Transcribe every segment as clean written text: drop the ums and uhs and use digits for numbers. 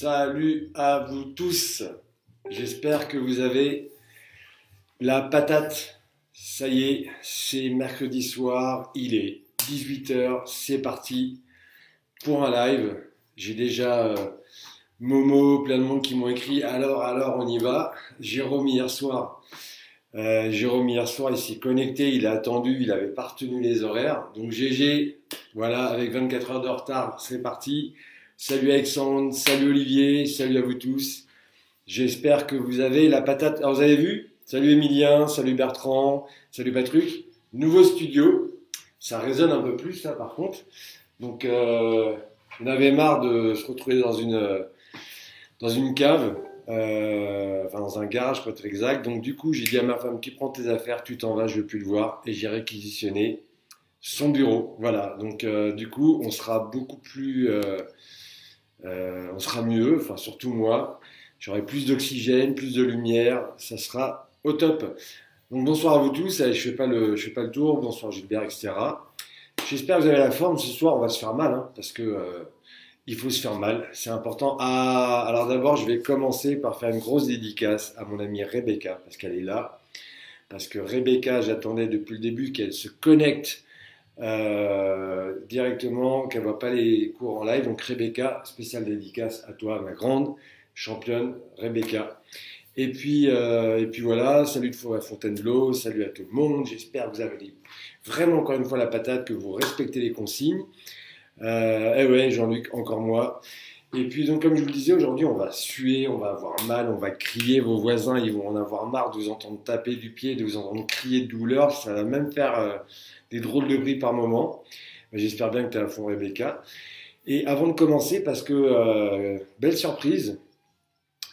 Salut à vous tous. J'espère que vous avez la patate. Ça y est, c'est mercredi soir, il est 18 h, c'est parti pour un live. J'ai déjà Momo, plein de monde qui m'ont écrit alors on y va. Jérôme hier soir, il s'est connecté, il a attendu, il n'avait pas retenu les horaires. Donc GG, voilà, avec 24 heures de retard, c'est parti. Salut Alexandre, salut Olivier, salut à vous tous. J'espère que vous avez la patate. Alors vous avez vu? Salut Emilien, salut Bertrand, salut Patrick. Nouveau studio, ça résonne un peu plus là par contre. Donc on avait marre de se retrouver dans une cave, enfin dans un garage pour être exact. Donc du coup j'ai dit à ma femme, tu prends tes affaires, tu t'en vas, je veux plus le voir. Et j'ai réquisitionné son bureau. Voilà, donc du coup on sera beaucoup plus... on sera mieux, enfin surtout moi, j'aurai plus d'oxygène, plus de lumière, ça sera au top. Donc bonsoir à vous tous, allez, je fais pas le tour, bonsoir Gilbert, etc. J'espère que vous avez la forme, ce soir on va se faire mal, hein, parce que il faut se faire mal, c'est important. Ah, alors d'abord je vais commencer par faire une grosse dédicace à mon amie Rebecca, parce qu'elle est là, parce que Rebecca, j'attendais depuis le début qu'elle se connecte directement, qu'elle ne voit pas les cours en live. Donc Rebecca, spéciale dédicace à toi, ma grande championne Rebecca. Et puis voilà, salut de Fontainebleau, salut à tout le monde. J'espère que vous avez vraiment encore une fois la patate, que vous respectez les consignes. Et ouais, Jean-Luc, encore moi. Et puis donc comme je vous le disais, aujourd'hui on va suer, on va avoir mal, on va crier, vos voisins ils vont en avoir marre de vous entendre taper du pied, de vous entendre crier de douleur, ça va même faire des drôles de bruit par moment. J'espère bien que tu es à fond Rebecca. Et avant de commencer, parce que belle surprise,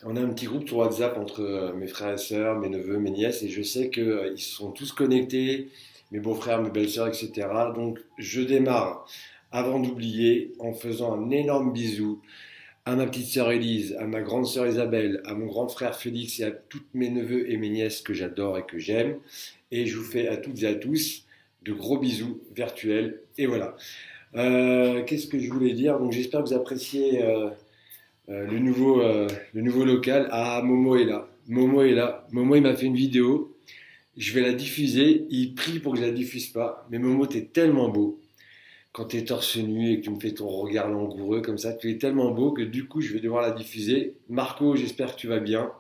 on a un petit groupe sur WhatsApp entre mes frères et sœurs, mes neveux, mes nièces, et je sais qu'ils sont tous connectés, mes beaux-frères, mes belles-sœurs, etc. Donc je démarre avant d'oublier en faisant un énorme bisou à ma petite sœur Élise, à ma grande sœur Isabelle, à mon grand frère Félix et à tous mes neveux et mes nièces que j'adore et que j'aime. Et je vous fais à toutes et à tous de gros bisous virtuels. Et voilà. Qu'est-ce que je voulais dire? Donc j'espère que vous appréciez le nouveau local. Ah, Momo est là. Momo est là. Momo, il m'a fait une vidéo. Je vais la diffuser. Il prie pour que je la diffuse pas. Mais Momo, t'es tellement beau. Quand tu es torse nu et que tu me fais ton regard langoureux comme ça, tu es tellement beau que du coup je vais devoir la diffuser. Marco, j'espère que tu vas bien.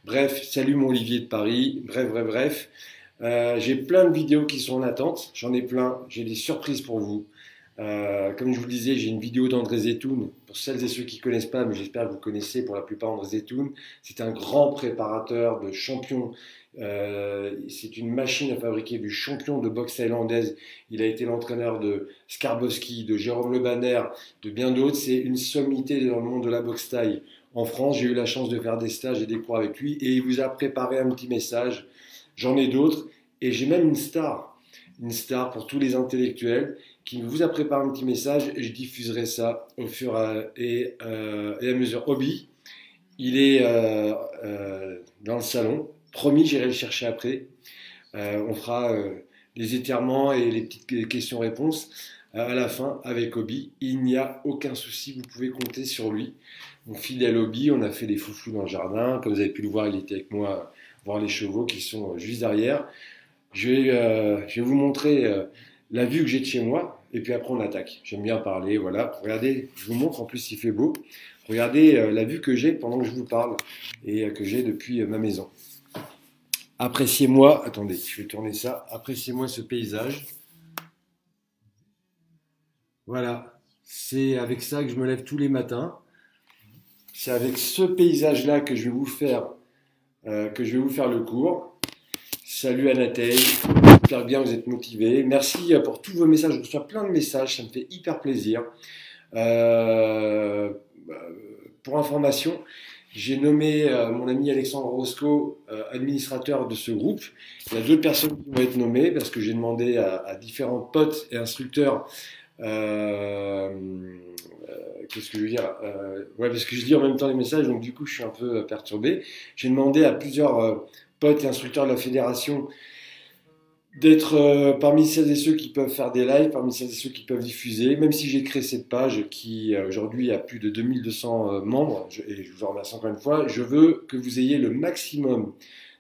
Bref, salut mon Olivier de Paris. Bref. J'ai plein de vidéos qui sont en attente. J'en ai plein. J'ai des surprises pour vous. Comme je vous le disais, j'ai une vidéo d'André Zetoun. Pour celles et ceux qui ne connaissent pas, mais j'espère que vous connaissez pour la plupart André Zetoun. C'est un grand préparateur de champions. C'est une machine à fabriquer du champion de boxe thaïlandaise. Il a été l'entraîneur de Skarbowski, de Jérôme Le Banner, de bien d'autres. C'est une sommité dans le monde de la boxe thaï. En France, j'ai eu la chance de faire des stages et des cours avec lui et il vous a préparé un petit message. J'en ai d'autres et j'ai même une star pour tous les intellectuels qui vous a préparé un petit message et je diffuserai ça au fur et à mesure. Obi, il est dans le salon. Promis, j'irai le chercher après. On fera les étirements et les petites questions-réponses à la fin avec Obi. Il n'y a aucun souci, vous pouvez compter sur lui. Mon fidèle Obi, on a fait des foufous dans le jardin. Comme vous avez pu le voir, il était avec moi voir les chevaux qui sont juste derrière. Je vais vous montrer la vue que j'ai de chez moi et puis après on attaque. J'aime bien parler, voilà. Regardez, je vous montre, en plus il fait beau. Regardez la vue que j'ai pendant que je vous parle et que j'ai depuis ma maison. Appréciez-moi, attendez, je vais tourner ça, appréciez-moi ce paysage. Voilà, c'est avec ça que je me lève tous les matins. C'est avec ce paysage-là que je vais vous faire le cours. Salut Anatel, j'espère bien que vous êtes motivés. Merci pour tous vos messages, je reçois plein de messages, ça me fait hyper plaisir. Pour information, j'ai nommé mon ami Alexandre Roscoe administrateur de ce groupe. Il y a d'autres personnes qui vont être nommées parce que j'ai demandé à différents potes et instructeurs. Qu'est-ce que je veux dire ouais, parce que je lis en même temps les messages, donc du coup je suis un peu perturbé. J'ai demandé à plusieurs potes et instructeurs de la fédération d'être parmi celles et ceux qui peuvent faire des lives, parmi celles et ceux qui peuvent diffuser, même si j'ai créé cette page qui aujourd'hui a plus de 2200 membres, et je vous en remercie encore une fois, je veux que vous ayez le maximum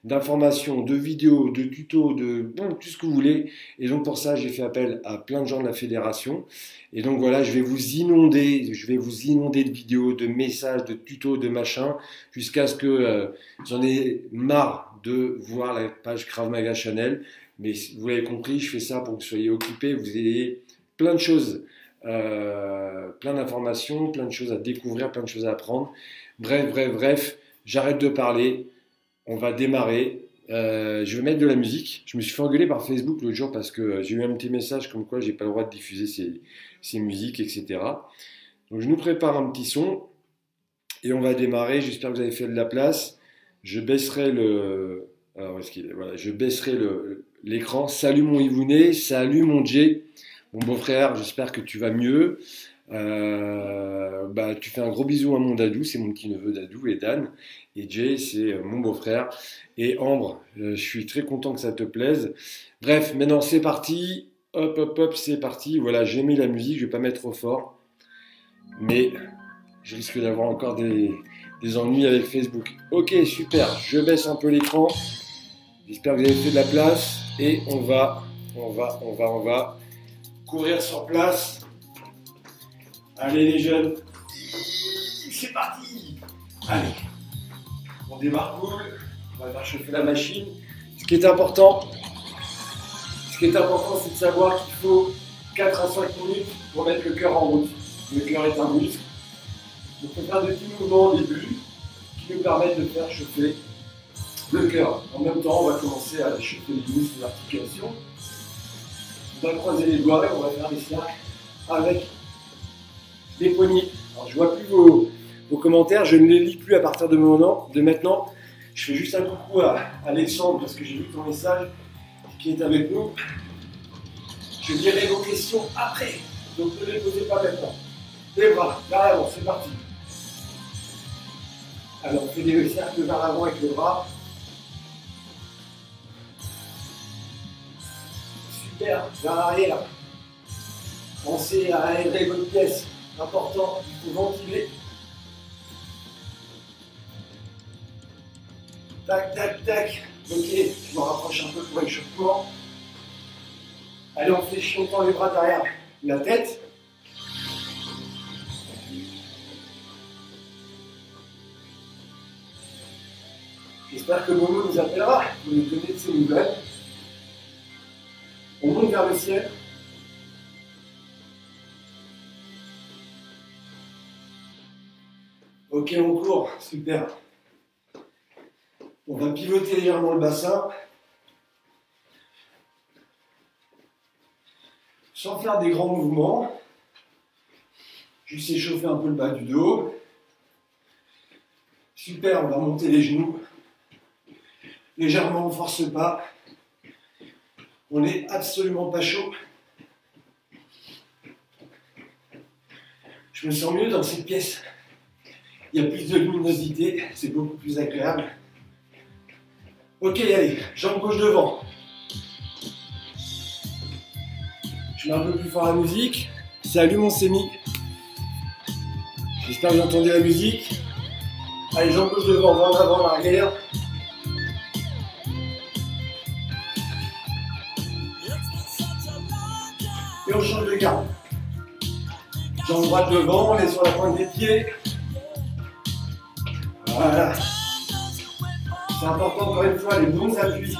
d'informations, de vidéos, de tutos, de bon, tout ce que vous voulez. Et donc pour ça, j'ai fait appel à plein de gens de la fédération. Et donc voilà, je vais vous inonder de vidéos, de messages, de tutos, de machins, jusqu'à ce que j'en ai marre de voir la page Krav Maga Channel. Mais vous l'avez compris, je fais ça pour que vous soyez occupés, vous ayez plein de choses, plein d'informations, plein de choses à découvrir, plein de choses à apprendre. Bref, j'arrête de parler. On va démarrer. Je vais mettre de la musique. Je me suis fait engueuler par Facebook l'autre jour parce que j'ai eu un petit message comme quoi j'ai pas le droit de diffuser ces musiques, etc. Donc je nous prépare un petit son et on va démarrer. J'espère que vous avez fait de la place. Je baisserai le. Alors, est-ce qu'il est voilà, je baisserai l'écran. Salut mon Yvounet, salut mon Jay, mon beau-frère. J'espère que tu vas mieux. Tu fais un gros bisou à mon Dadou, c'est mon petit neveu Dadou et Dan. Et Jay, c'est mon beau-frère. Et Ambre, je suis très content que ça te plaise. Bref, maintenant c'est parti. Hop, c'est parti. Voilà, j'ai mis la musique, je vais pas mettre trop fort. Mais je risque d'avoir encore des ennuis avec Facebook. Ok, super, je baisse un peu l'écran. J'espère que vous avez fait de la place. Et on va courir sur place. Allez les jeunes, c'est parti. Allez, on démarre cool, on va faire chauffer la machine. Ce qui est important, c'est de savoir qu'il faut 4 à 5 minutes pour mettre le cœur en route. Le cœur est un muscle. Donc on peut faire des petits mouvements au début qui nous permettent de faire chauffer le cœur. En même temps, on va commencer à chauffer les muscles et l'articulation. On va croiser les doigts et on va faire des cercles avec les poignets. Alors je vois plus vos commentaires, je ne les lis plus à partir de maintenant. Je fais juste un coucou à Alexandre parce que j'ai vu ton message qui est avec nous. Je lirai vos questions après, donc ne les posez pas maintenant. Les bras vers l'avant, c'est parti. Alors on fait des cercles vers l'avant avec le bras. Super, vers l'arrière. Pensez à aérer votre pièce. Important, il faut ventiler. Tac. Ok, je me rapproche un peu pour l'échauffement. Allez, on fléchit longtemps les bras derrière la tête. J'espère que Momo nous appellera pour nous donner de ses nouvelles. On monte vers le ciel. Ok, on court, super. On va pivoter légèrement le bassin. Sans faire des grands mouvements. Juste échauffer un peu le bas du dos. Super, on va monter les genoux. Légèrement, on ne force pas. On n'est absolument pas chaud. Je me sens mieux dans cette pièce. Il y a plus de luminosité, c'est beaucoup plus agréable. Ok, allez, jambe gauche devant. Je mets un peu plus fort la musique. Salut mon Sémi. J'espère que vous entendez la musique. Allez, jambe gauche devant, va en avant, en arrière. Et on change de garde. Jambe droite devant, on est sur la pointe des pieds. Voilà. C'est important encore une fois, les bons appuis.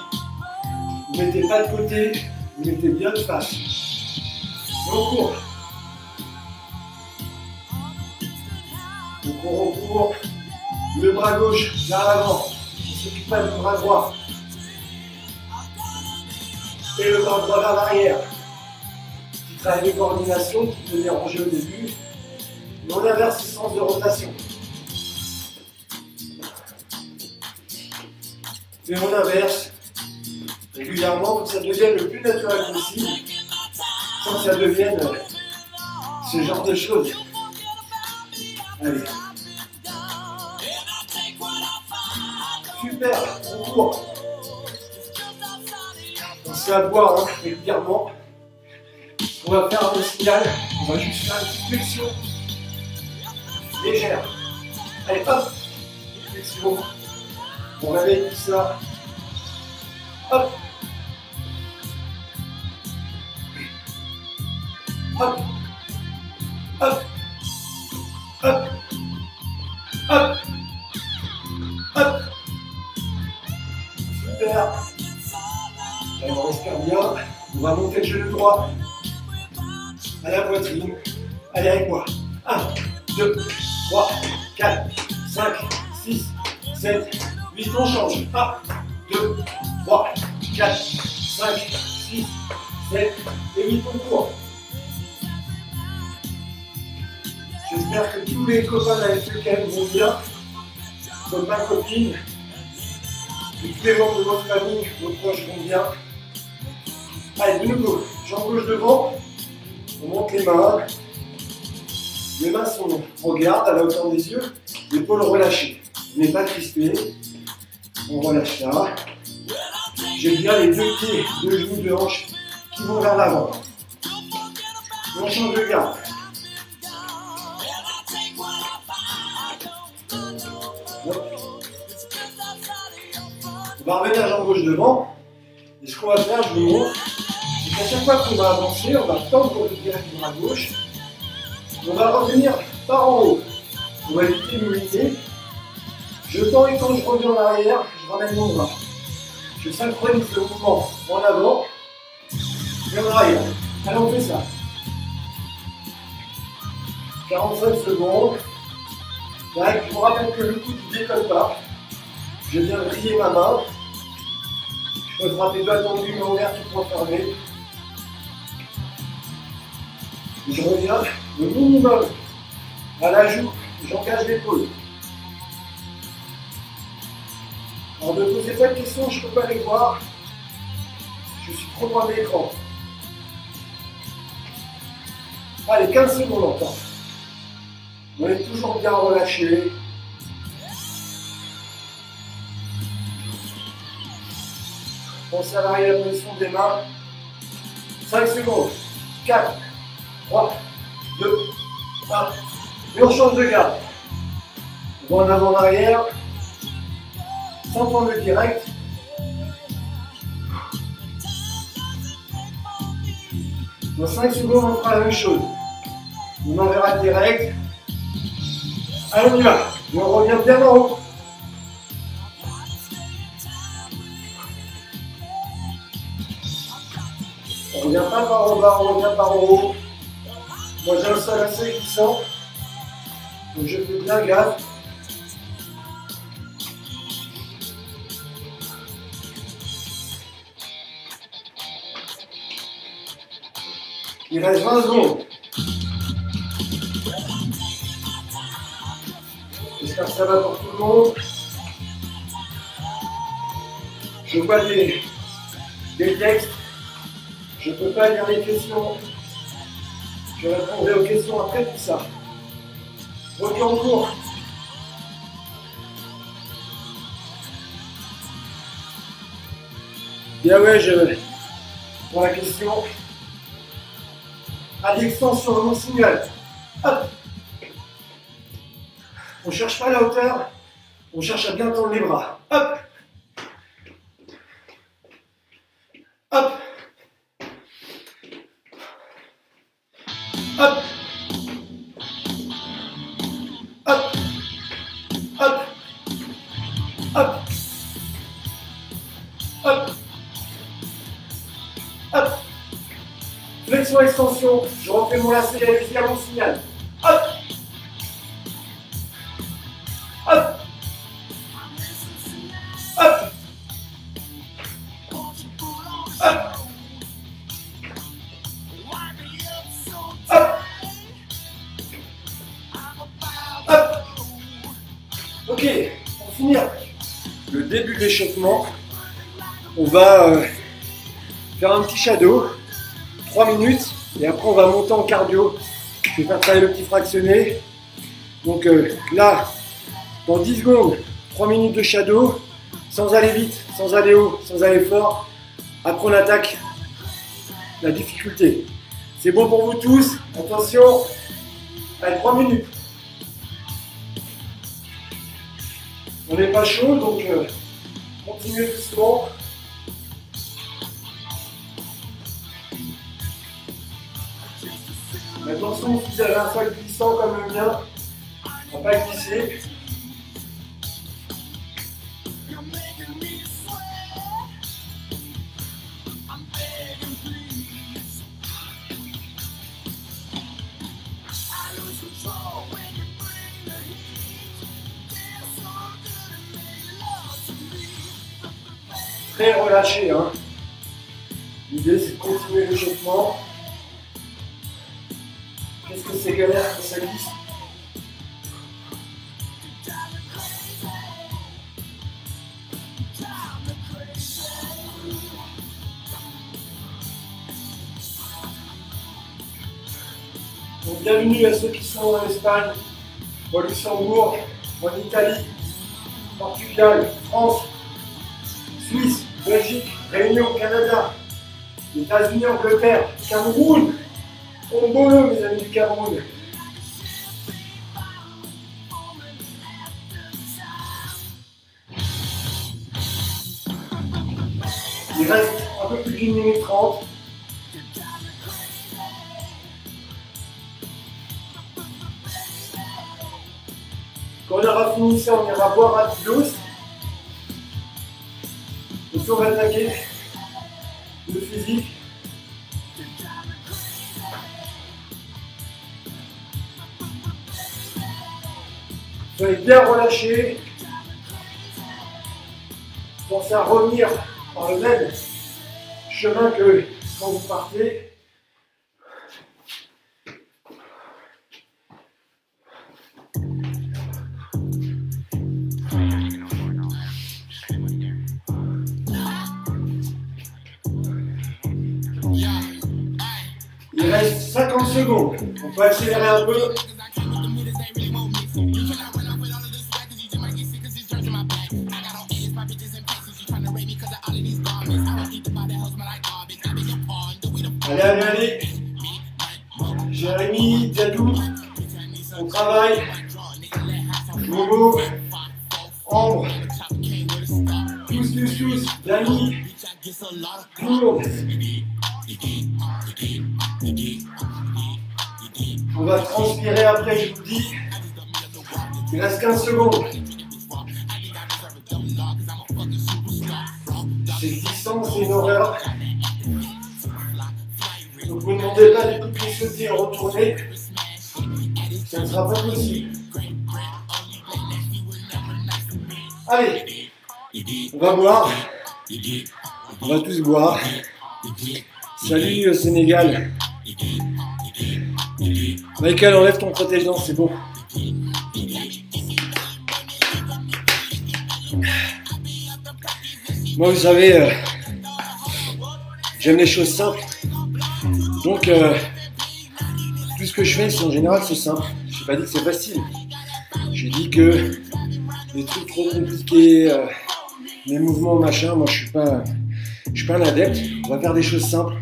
Vous ne mettez pas de côté, vous mettez bien de face. Et on court. On court. Le bras gauche vers l'avant. On ne s'occupe pas du bras droit. Et le bras droit vers l'arrière. Petit travail de coordination qui peut déranger au début. Et on inverse le sens de rotation. Et on inverse régulièrement pour que ça devienne le plus naturel possible, sans que ça devienne ce genre de choses. Allez. Super, on court. On c'est à voir hein, régulièrement. On va faire un signal, on va juste faire une petite flexion légère. Allez hop, flexion. On réveille tout ça. Hop. Hop. Hop. Hop. Hop. Hop. Super. Allez, on respire bien. On va monter le genou droit à la poitrine. Allez avec moi. 1, 2, 3, 4, 5, 6, 7, 8. On change. 1, 2, 3, 4, 5, 6, 7 et 8. On court. J'espère que tous les copains de la FEKM vont bien. Copains, copines. Et tous les membres de votre famille, vos proches vont bien. Allez, de nouveau, jambe gauche devant. On monte les mains. Les mains sont en garde à la hauteur des yeux. L'épaule relâchée. On n'est pas crispé. On relâche ça. J'ai bien les deux pieds, deux genoux, deux hanches qui vont vers l'avant. On change de garde. On va revenir jambe gauche devant. Et ce qu'on va faire, je vous montre, c'est qu'à chaque fois qu'on va avancer, on va tendre le direction à gauche. On va revenir par en haut. On va éviter l'humilité. Je tends et quand je reviens en arrière, je ramène mon bras. Je synchronise le mouvement en avant et en arrière. Allez, on fait ça. 45 secondes. Là, je vous rappelle que le coude ne décolle pas. Je viens de plier ma main. Je peux frapper doigts tendus, main ouverte, tout point fermé. Je reviens le minimum à la joue. J'engage l'épaule. Alors ne posez pas de questions, je ne peux pas les voir. Je suis trop loin de l'écran. Allez, 15 secondes encore. On est toujours bien relâché. Pensez à varier la position des mains. 5 secondes. 4, 3, 2, 1. Et on change de garde. On va en avant, en arrière. Sans prendre le direct. Dans 5 secondes, on fera la même chose. On enverra direct. Allez, on y va. Et on revient bien en haut. On ne revient pas par en bas, on revient par en haut. Moi, j'ai un sol assez glissant. Donc, je fais bien gaffe. Il reste 20 secondes. J'espère que ça va pour tout le monde. Je vois des textes. Je ne peux pas lire les questions. Je répondrai aux questions après tout ça. Retour en cours. Bien ouais, pour la question. À l'extension de mon signal. Hop. On ne cherche pas la hauteur, on cherche à bien tendre les bras. Hop. Hop. Hop. Hop. Hop. Hop. Hop. Hop. Flexion, extension. Je refais mon lacet et allez-y à mon signal. Hop. Hop. Hop. Hop. Hop. Hop. Ok, pour finir le début de l'échauffement, on va faire un petit shadow, 3 minutes, et après on va monter en cardio. Je vais faire travailler le petit fractionné. Donc là, dans 10 secondes, 3 minutes de shadow, sans aller vite, sans aller haut, sans aller fort. Après on attaque la difficulté. C'est bon pour vous tous. Attention. Allez, 3 minutes. On n'est pas chaud, donc continuez doucement. Attention, si vous avez un sol glissant comme le mien, on ne va pas glisser. Très relâché, hein. L'idée c'est de continuer l'échauffement. Qu'est-ce que c'est galère quand ça glisse? Donc bienvenue à ceux qui sont en Espagne, au Luxembourg, en Italie, Portugal, France, Suisse, Belgique, Réunion, Canada, États-Unis, Angleterre, Cameroun. Ombolo, mes amis du Cameroun. Il reste un peu plus d'une minute 30. Quand on aura fini ça, on ira boire un petit d'eau. Et puis on va attaquer le physique. Soyez bien relâchés. Pensez à revenir par le même chemin que quand vous partez. Il reste 50 secondes. On peut accélérer un peu. Allez, allez, allez. Jérémy, Diadou, on travaille. Momo, Ambre, tous, Dani, Cour. On va transpirer après, je vous dis. Il reste 15 secondes. C'est glissant, c'est une horreur. Donc vous ne demandez pas du coup de sauter et retourner. Ça ne sera pas possible. Allez, on va boire. On va tous boire. Salut au Sénégal. Michael, enlève ton protège-dents, c'est bon. Moi, vous savez, j'aime les choses simples. Donc, tout ce que je fais, en général, c'est simple. Je n'ai pas dit que c'est facile. J'ai dit que les trucs trop compliqués, les mouvements, machin, moi, je suis pas un adepte. On va faire des choses simples.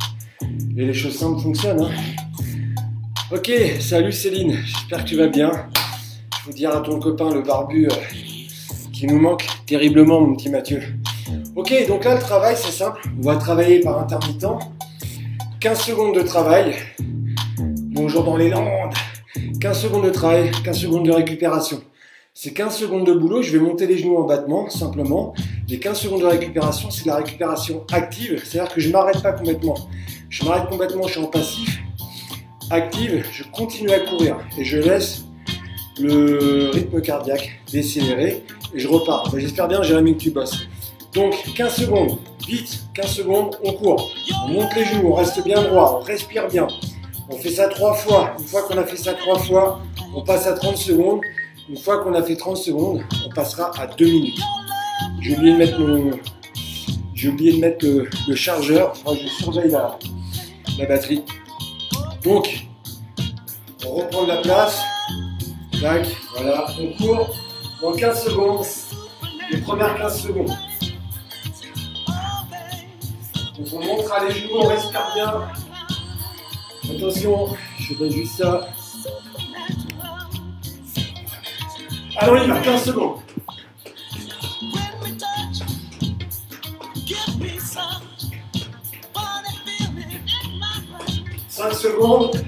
Et les choses simples fonctionnent. Hein. Ok, salut Céline, j'espère que tu vas bien. Il faut dire à ton copain, le barbu, qui nous manque terriblement, mon petit Mathieu. Ok, donc là, le travail, c'est simple. On va travailler par intermittent. 15 secondes de travail. Bonjour dans les Landes. 15 secondes de travail, 15 secondes de récupération. C'est 15 secondes de boulot. Je vais monter les genoux en battement, simplement. Les 15 secondes de récupération, c'est de la récupération active. C'est-à-dire que je ne m'arrête pas complètement. Je m'arrête complètement, je suis en passif. Active, je continue à courir. Et je laisse le rythme cardiaque décélérer. Et je repars. J'espère bien, Jérémy, que tu bosses. Donc, 15 secondes. Vite, 15 secondes, on court. On monte les genoux, on reste bien droit, on respire bien. On fait ça 3 fois. Une fois qu'on a fait ça 3 fois, on passe à 30 secondes. Une fois qu'on a fait 30 secondes, on passera à 2 minutes. J'ai oublié de mettre le chargeur. Moi, je surveille la batterie. Donc, on reprend de la place. Tac, voilà, on court dans 15 secondes. Les premières 15 secondes. Donc on montre les genoux, on respire bien. Attention, je donne juste ça. Alors il y va, 15 secondes. 5 secondes.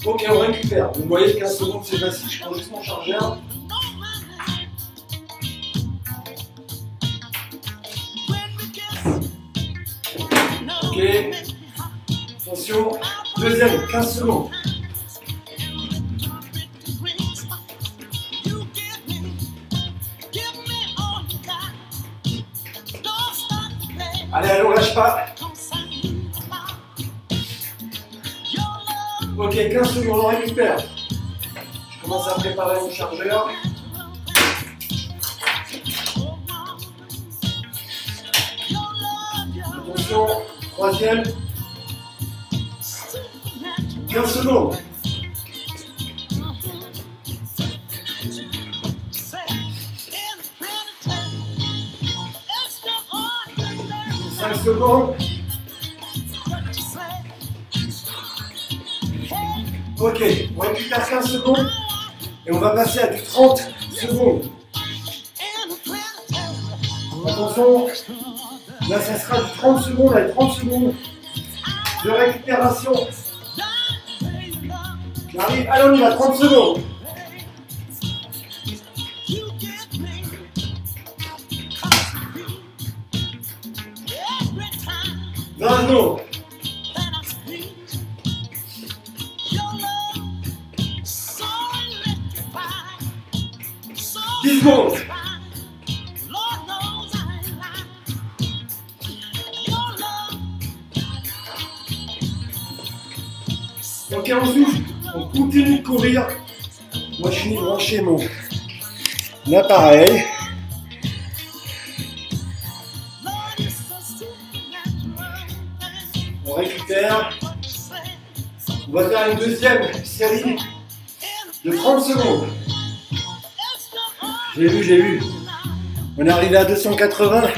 Ok, on récupère. Vous voyez, 15 secondes, c'est facile. Je prends juste mon chargeur. Ok. Attention. Deuxième, 15 secondes. Allez, allez, on lâche pas. Ok, 15 secondes, on récupère. Je commence à préparer mon chargeur. Attention, troisième. 15 secondes. 5 secondes. Ok, on récupère 15 secondes et on va passer à du 30 secondes. Attention, là ça sera du 30 secondes avec 30 secondes de récupération. J'arrive, allez on y va, 30 secondes. 20 secondes. 10 secondes. Ok, on souffle, on continue de courir. Moi je finis de brancher mon appareil. On récupère. On va faire une deuxième série de 30 secondes. J'ai vu. On est arrivé à 280.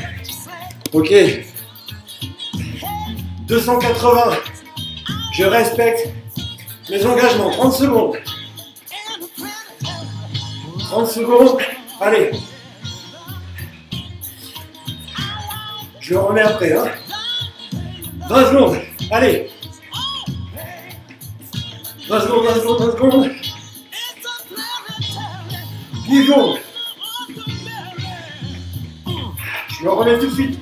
Ok. 280. Je respecte mes engagements. 30 secondes. 30 secondes. Allez. Je le remets après. Hein. 20 secondes. Allez. 20 secondes, 20 secondes, 20 secondes. 10 secondes. Je le remets tout de suite.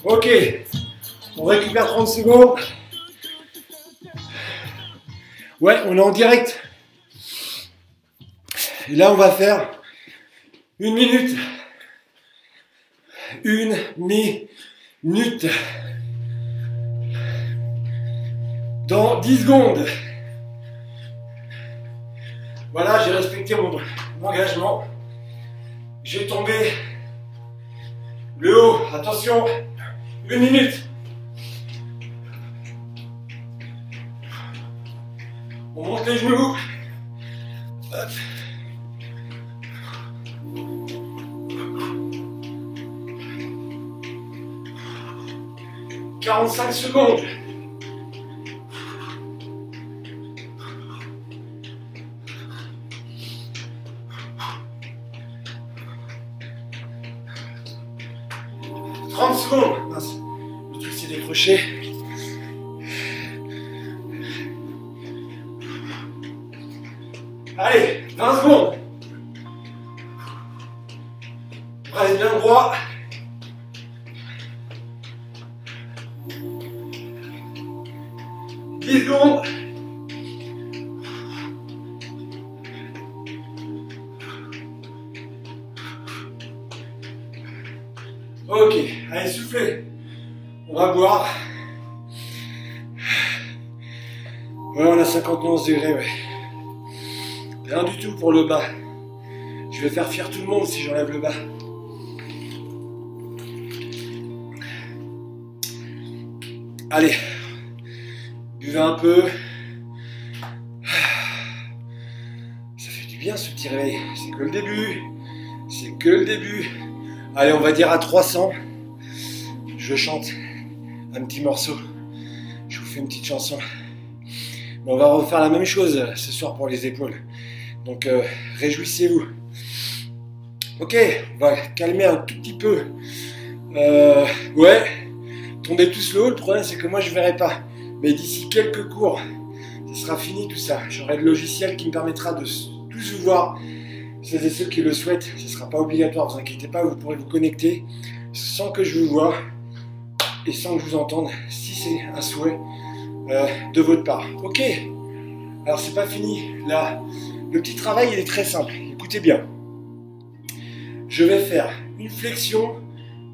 Ok. On récupère 30 secondes. Ouais, on est en direct. Et là, on va faire 1 minute. 1 minute. Dans 10 secondes. Voilà, j'ai respecté mon engagement. J'ai tombé le haut. Attention, 1 minute. On monte les genoux. Hop. 45 secondes. Mince, le truc s'est décroché. Allez, 20 secondes. Reste bien droit. 10 secondes. Ok, allez, soufflez. On va boire. Ouais, on a 51 degrés, ouais. Rien du tout pour le bas. Je vais faire fier tout le monde si j'enlève le bas. Allez, buvez un peu. Ça fait du bien. bien ce petit réveil. C'est que le début. C'est que le début. Allez, on va dire à 300. Je chante un petit morceau. Je vous fais une petite chanson. On va refaire la même chose ce soir pour les épaules. Donc réjouissez-vous. Ok, on va calmer un tout petit peu. Ouais, tombez tous le haut. Le problème c'est que moi je ne verrai pas. Mais d'ici quelques cours, ce sera fini tout ça. J'aurai le logiciel qui me permettra de tous vous voir. Celles et ceux qui le souhaitent, ce ne sera pas obligatoire, ne vous inquiétez pas, vous pourrez vous connecter sans que je vous voie et sans que je vous entende, si c'est un souhait de votre part. Ok, alors c'est pas fini. Là, le petit travail il est très simple, écoutez bien. Je vais faire une flexion,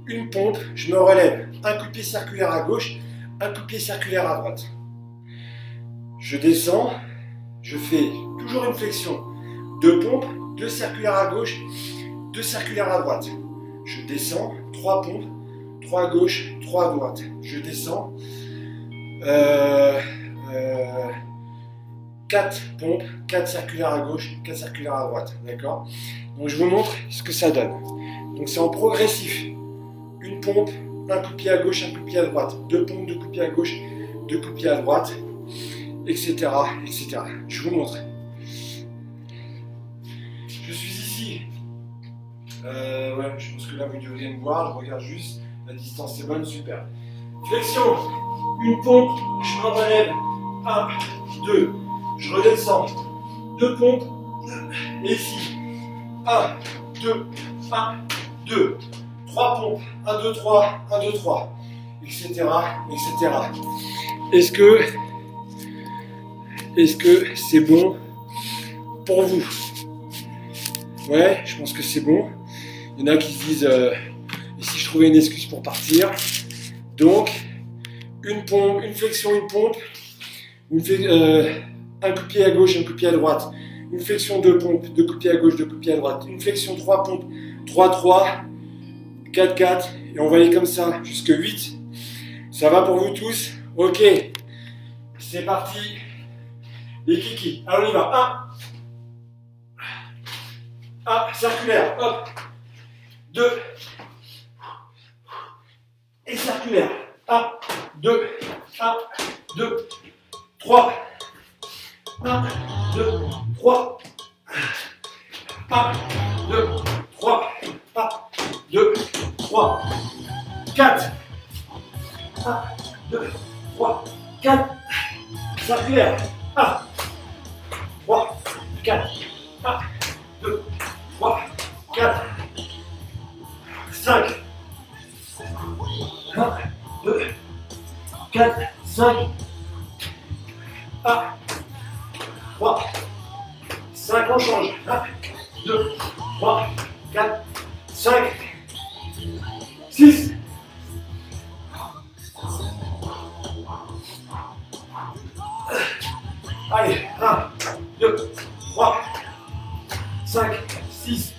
une pompe, je me relève, un coup de pied circulaire à gauche, un coup de pied circulaire à droite. Je descends, je fais toujours une flexion, 2 pompes, 2 circulaires à gauche, 2 circulaires à droite. Je descends, 3 pompes, 3 à gauche, 3 à droite. Je descends, 4 pompes, 4 circulaires à gauche, 4 circulaires à droite. D'accord? Donc je vous montre ce que ça donne. Donc c'est en progressif. Une pompe, un coup de pied à gauche, un coup de pied à droite. 2 pompes, 2 coups de pied à gauche, 2 coups de pied à droite, etc. etc. Je vous montre. Je suis ici. Ouais, je pense que là vous devriez me voir. Je regarde juste. La distance est bonne, super. Flexion. Une pompe, je me relève. 1, 2. Je redescends. 2 pompes. Et ici. 1, 2, 1, 2. 3 pompes. 1, 2, 3, 1, 2, 3. Etc. etc. Est-ce que c'est bon pour vous? Ouais, je pense que c'est bon. Il y en a qui se disent et si je trouvais une excuse pour partir? Donc, une pompe, une flexion, une pompe, un coup de pied à gauche, un coup de pied à droite, une flexion, 2 pompes, 2 coups de pied à gauche, 2 coups de pied à droite, une flexion, 3 pompes, 3, 3, 4, 4, et on va aller comme ça jusqu'à 8. Ça va pour vous tous? Ok, c'est parti. Les kikis. Alors on y va. 1, circulaire, hop. 2, et circulaire. 1, 2, 1, 2, 3. 1, 2, 3. 1, 2, 3. 1, 2, 3. 4. 1, 2, 3, 4. Circulaire. 1, 3, 4. 1, 2, 3, 4. 5. 1, 2, 4, 5. 1, 3, 5, on change. 1, 2, 3, 4, 5, 6. Allez, 1, 2, 3, 5, 6,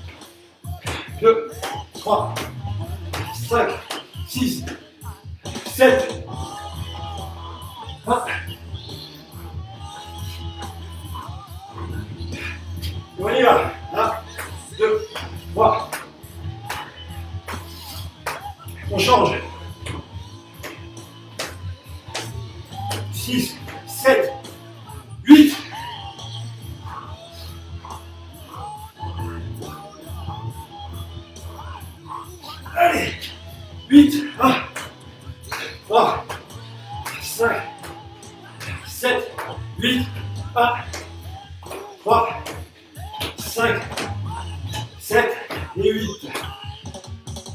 2, 3, 5, 6, 7, 1. On y va. 1, 2, 3. On change. 6, 7, 8. Allez. 8, 1, 3, 5, 7, 8, 1, 3, 5, 7 et 8.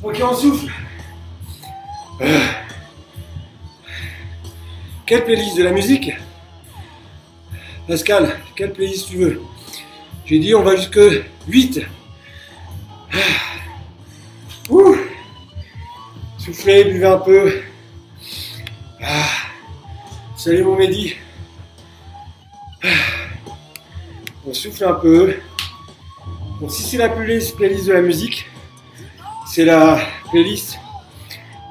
Ok, on souffle. Quelle playlist de la musique? Pascal, quelle playlist tu veux? J'ai dit on va jusque 8. Ouh. Soufflez, buvez un peu. Salut mon Mehdi. On souffle un peu. Donc si c'est la playlist de la musique, c'est la playlist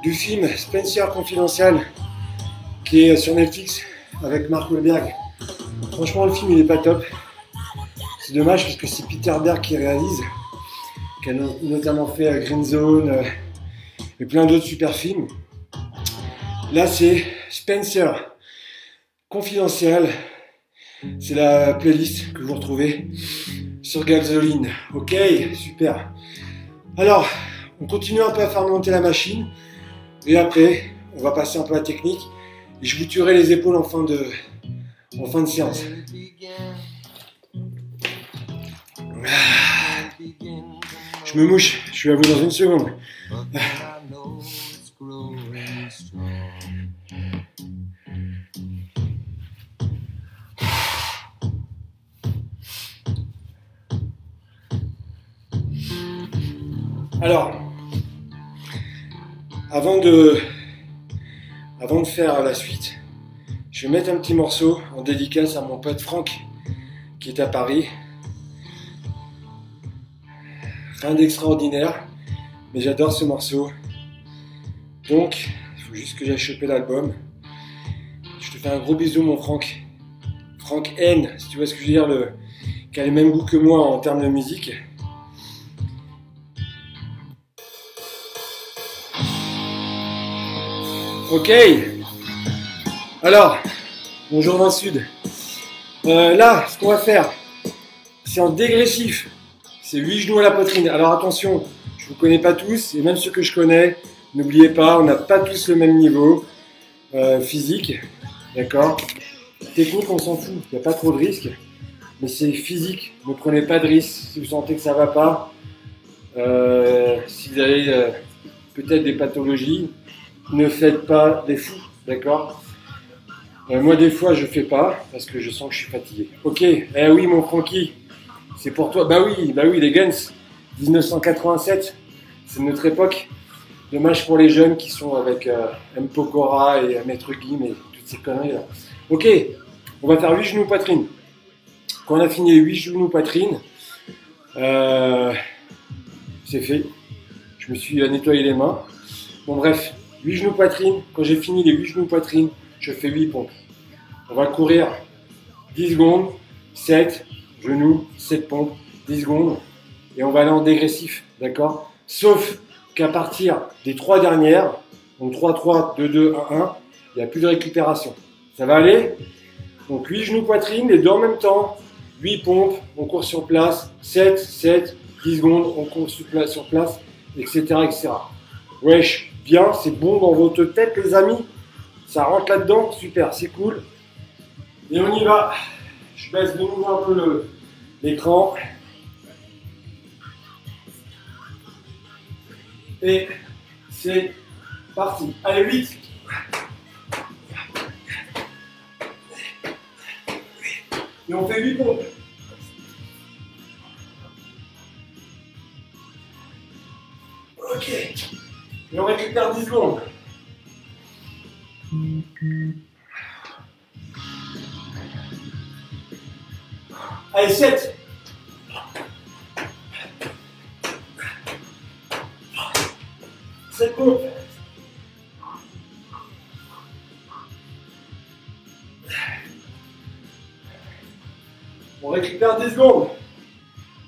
du film Spencer Confidential qui est sur Netflix avec Mark Wahlberg. Franchement le film il est pas top. C'est dommage parce que c'est Peter Berg qui réalise, qui a notamment fait Green Zone et plein d'autres super films. Là, c'est Spencer, Confidentiel. C'est la playlist que vous retrouvez sur Gasoline. Ok, super. Alors, on continue un peu à faire monter la machine. Et après, on va passer un peu à la technique. Et je vous tuerai les épaules en fin de séance. Je me mouche, je suis à vous dans une seconde. Alors, avant de faire la suite, je vais mettre un petit morceau en dédicace à mon pote Franck qui est à Paris. Rien d'extraordinaire, mais j'adore ce morceau. Donc, il faut juste que j'aille choper l'album. Je te fais un gros bisou, mon Franck. Franck N, si tu vois ce que je veux dire, qui a le même goût que moi en termes de musique. Ok, alors, bonjour dans le sud. Là, ce qu'on va faire, c'est en dégressif. C'est 8 genoux à la poitrine. Alors attention, je ne vous connais pas tous, et même ceux que je connais, n'oubliez pas, on n'a pas tous le même niveau physique. D'accord? Technique, on s'en fout, il n'y a pas trop de risques. Mais c'est physique, ne prenez pas de risques si vous sentez que ça ne va pas. Si vous avez peut-être des pathologies, ne faites pas des fous, d'accord? Moi, des fois, je fais pas parce que je sens que je suis fatigué. Ok, eh oui, mon Francky, c'est pour toi. Bah oui, les Guns, 1987, c'est notre époque. Dommage pour les jeunes qui sont avec M. Pokora et Maître Gims et toutes ces conneries là. Ok, on va faire 8 genoux poitrine. Quand on a fini les 8 genoux poitrine, c'est fait. Je me suis nettoyé les mains. Bon, bref. 8 genoux poitrine, quand j'ai fini les 8 genoux poitrine, je fais 8 pompes. On va courir 10 secondes, 7 genoux, 7 pompes, 10 secondes, et on va aller en dégressif, d'accord? Sauf qu'à partir des 3 dernières, donc 3, 3, 2, 2, 1, 1, il n'y a plus de récupération. Ça va aller? Donc 8 genoux poitrine, les deux en même temps, 8 pompes, on court sur place, 7, 7, 10 secondes, on court sur place, etc., etc. Wesh! Bien, c'est bon dans votre tête, les amis. Ça rentre là-dedans, super, c'est cool. Et on y va. Je baisse de nouveau un peu l'écran. Et c'est parti. Allez, 8. Et on fait 8 pompes. Ok. Et on récupère 10 secondes. Allez, 7. Pompes. On récupère 10 secondes.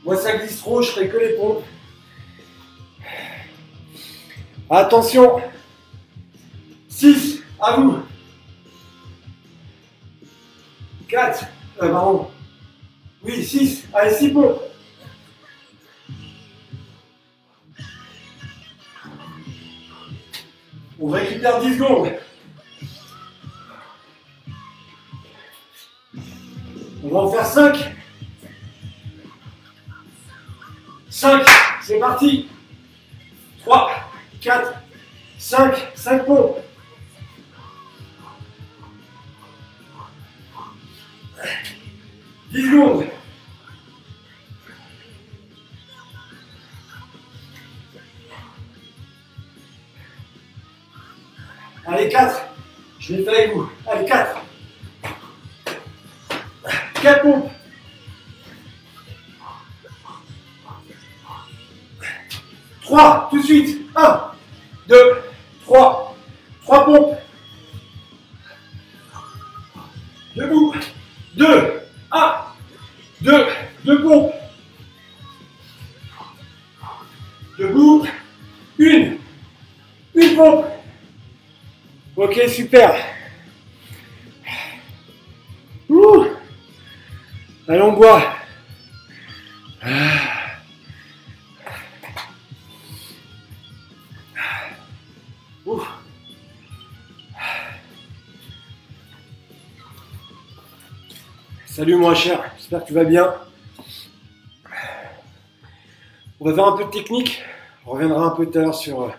Moi, ça glisse trop, je ferai que les pompes. Attention. 6, à vous. 4, pardon. Oui, 6. Allez, 6 pompes. On récupère 10 secondes. On va en faire 5. 5, c'est parti. 3, 4, 5, 5 pompes. Dix secondes. Allez, 4. Je l'ai fait avec vous. Allez, 4. 4 pompes. 3, tout de suite. 1, 2, 3. 3 pompes. Debout. 2, 1, 2, 2 pompes. Ok, super. Ouh. Allons boire. Ouh. Salut mon cher, j'espère que tu vas bien. On va faire un peu de technique. On reviendra un peu tout à l'heure sur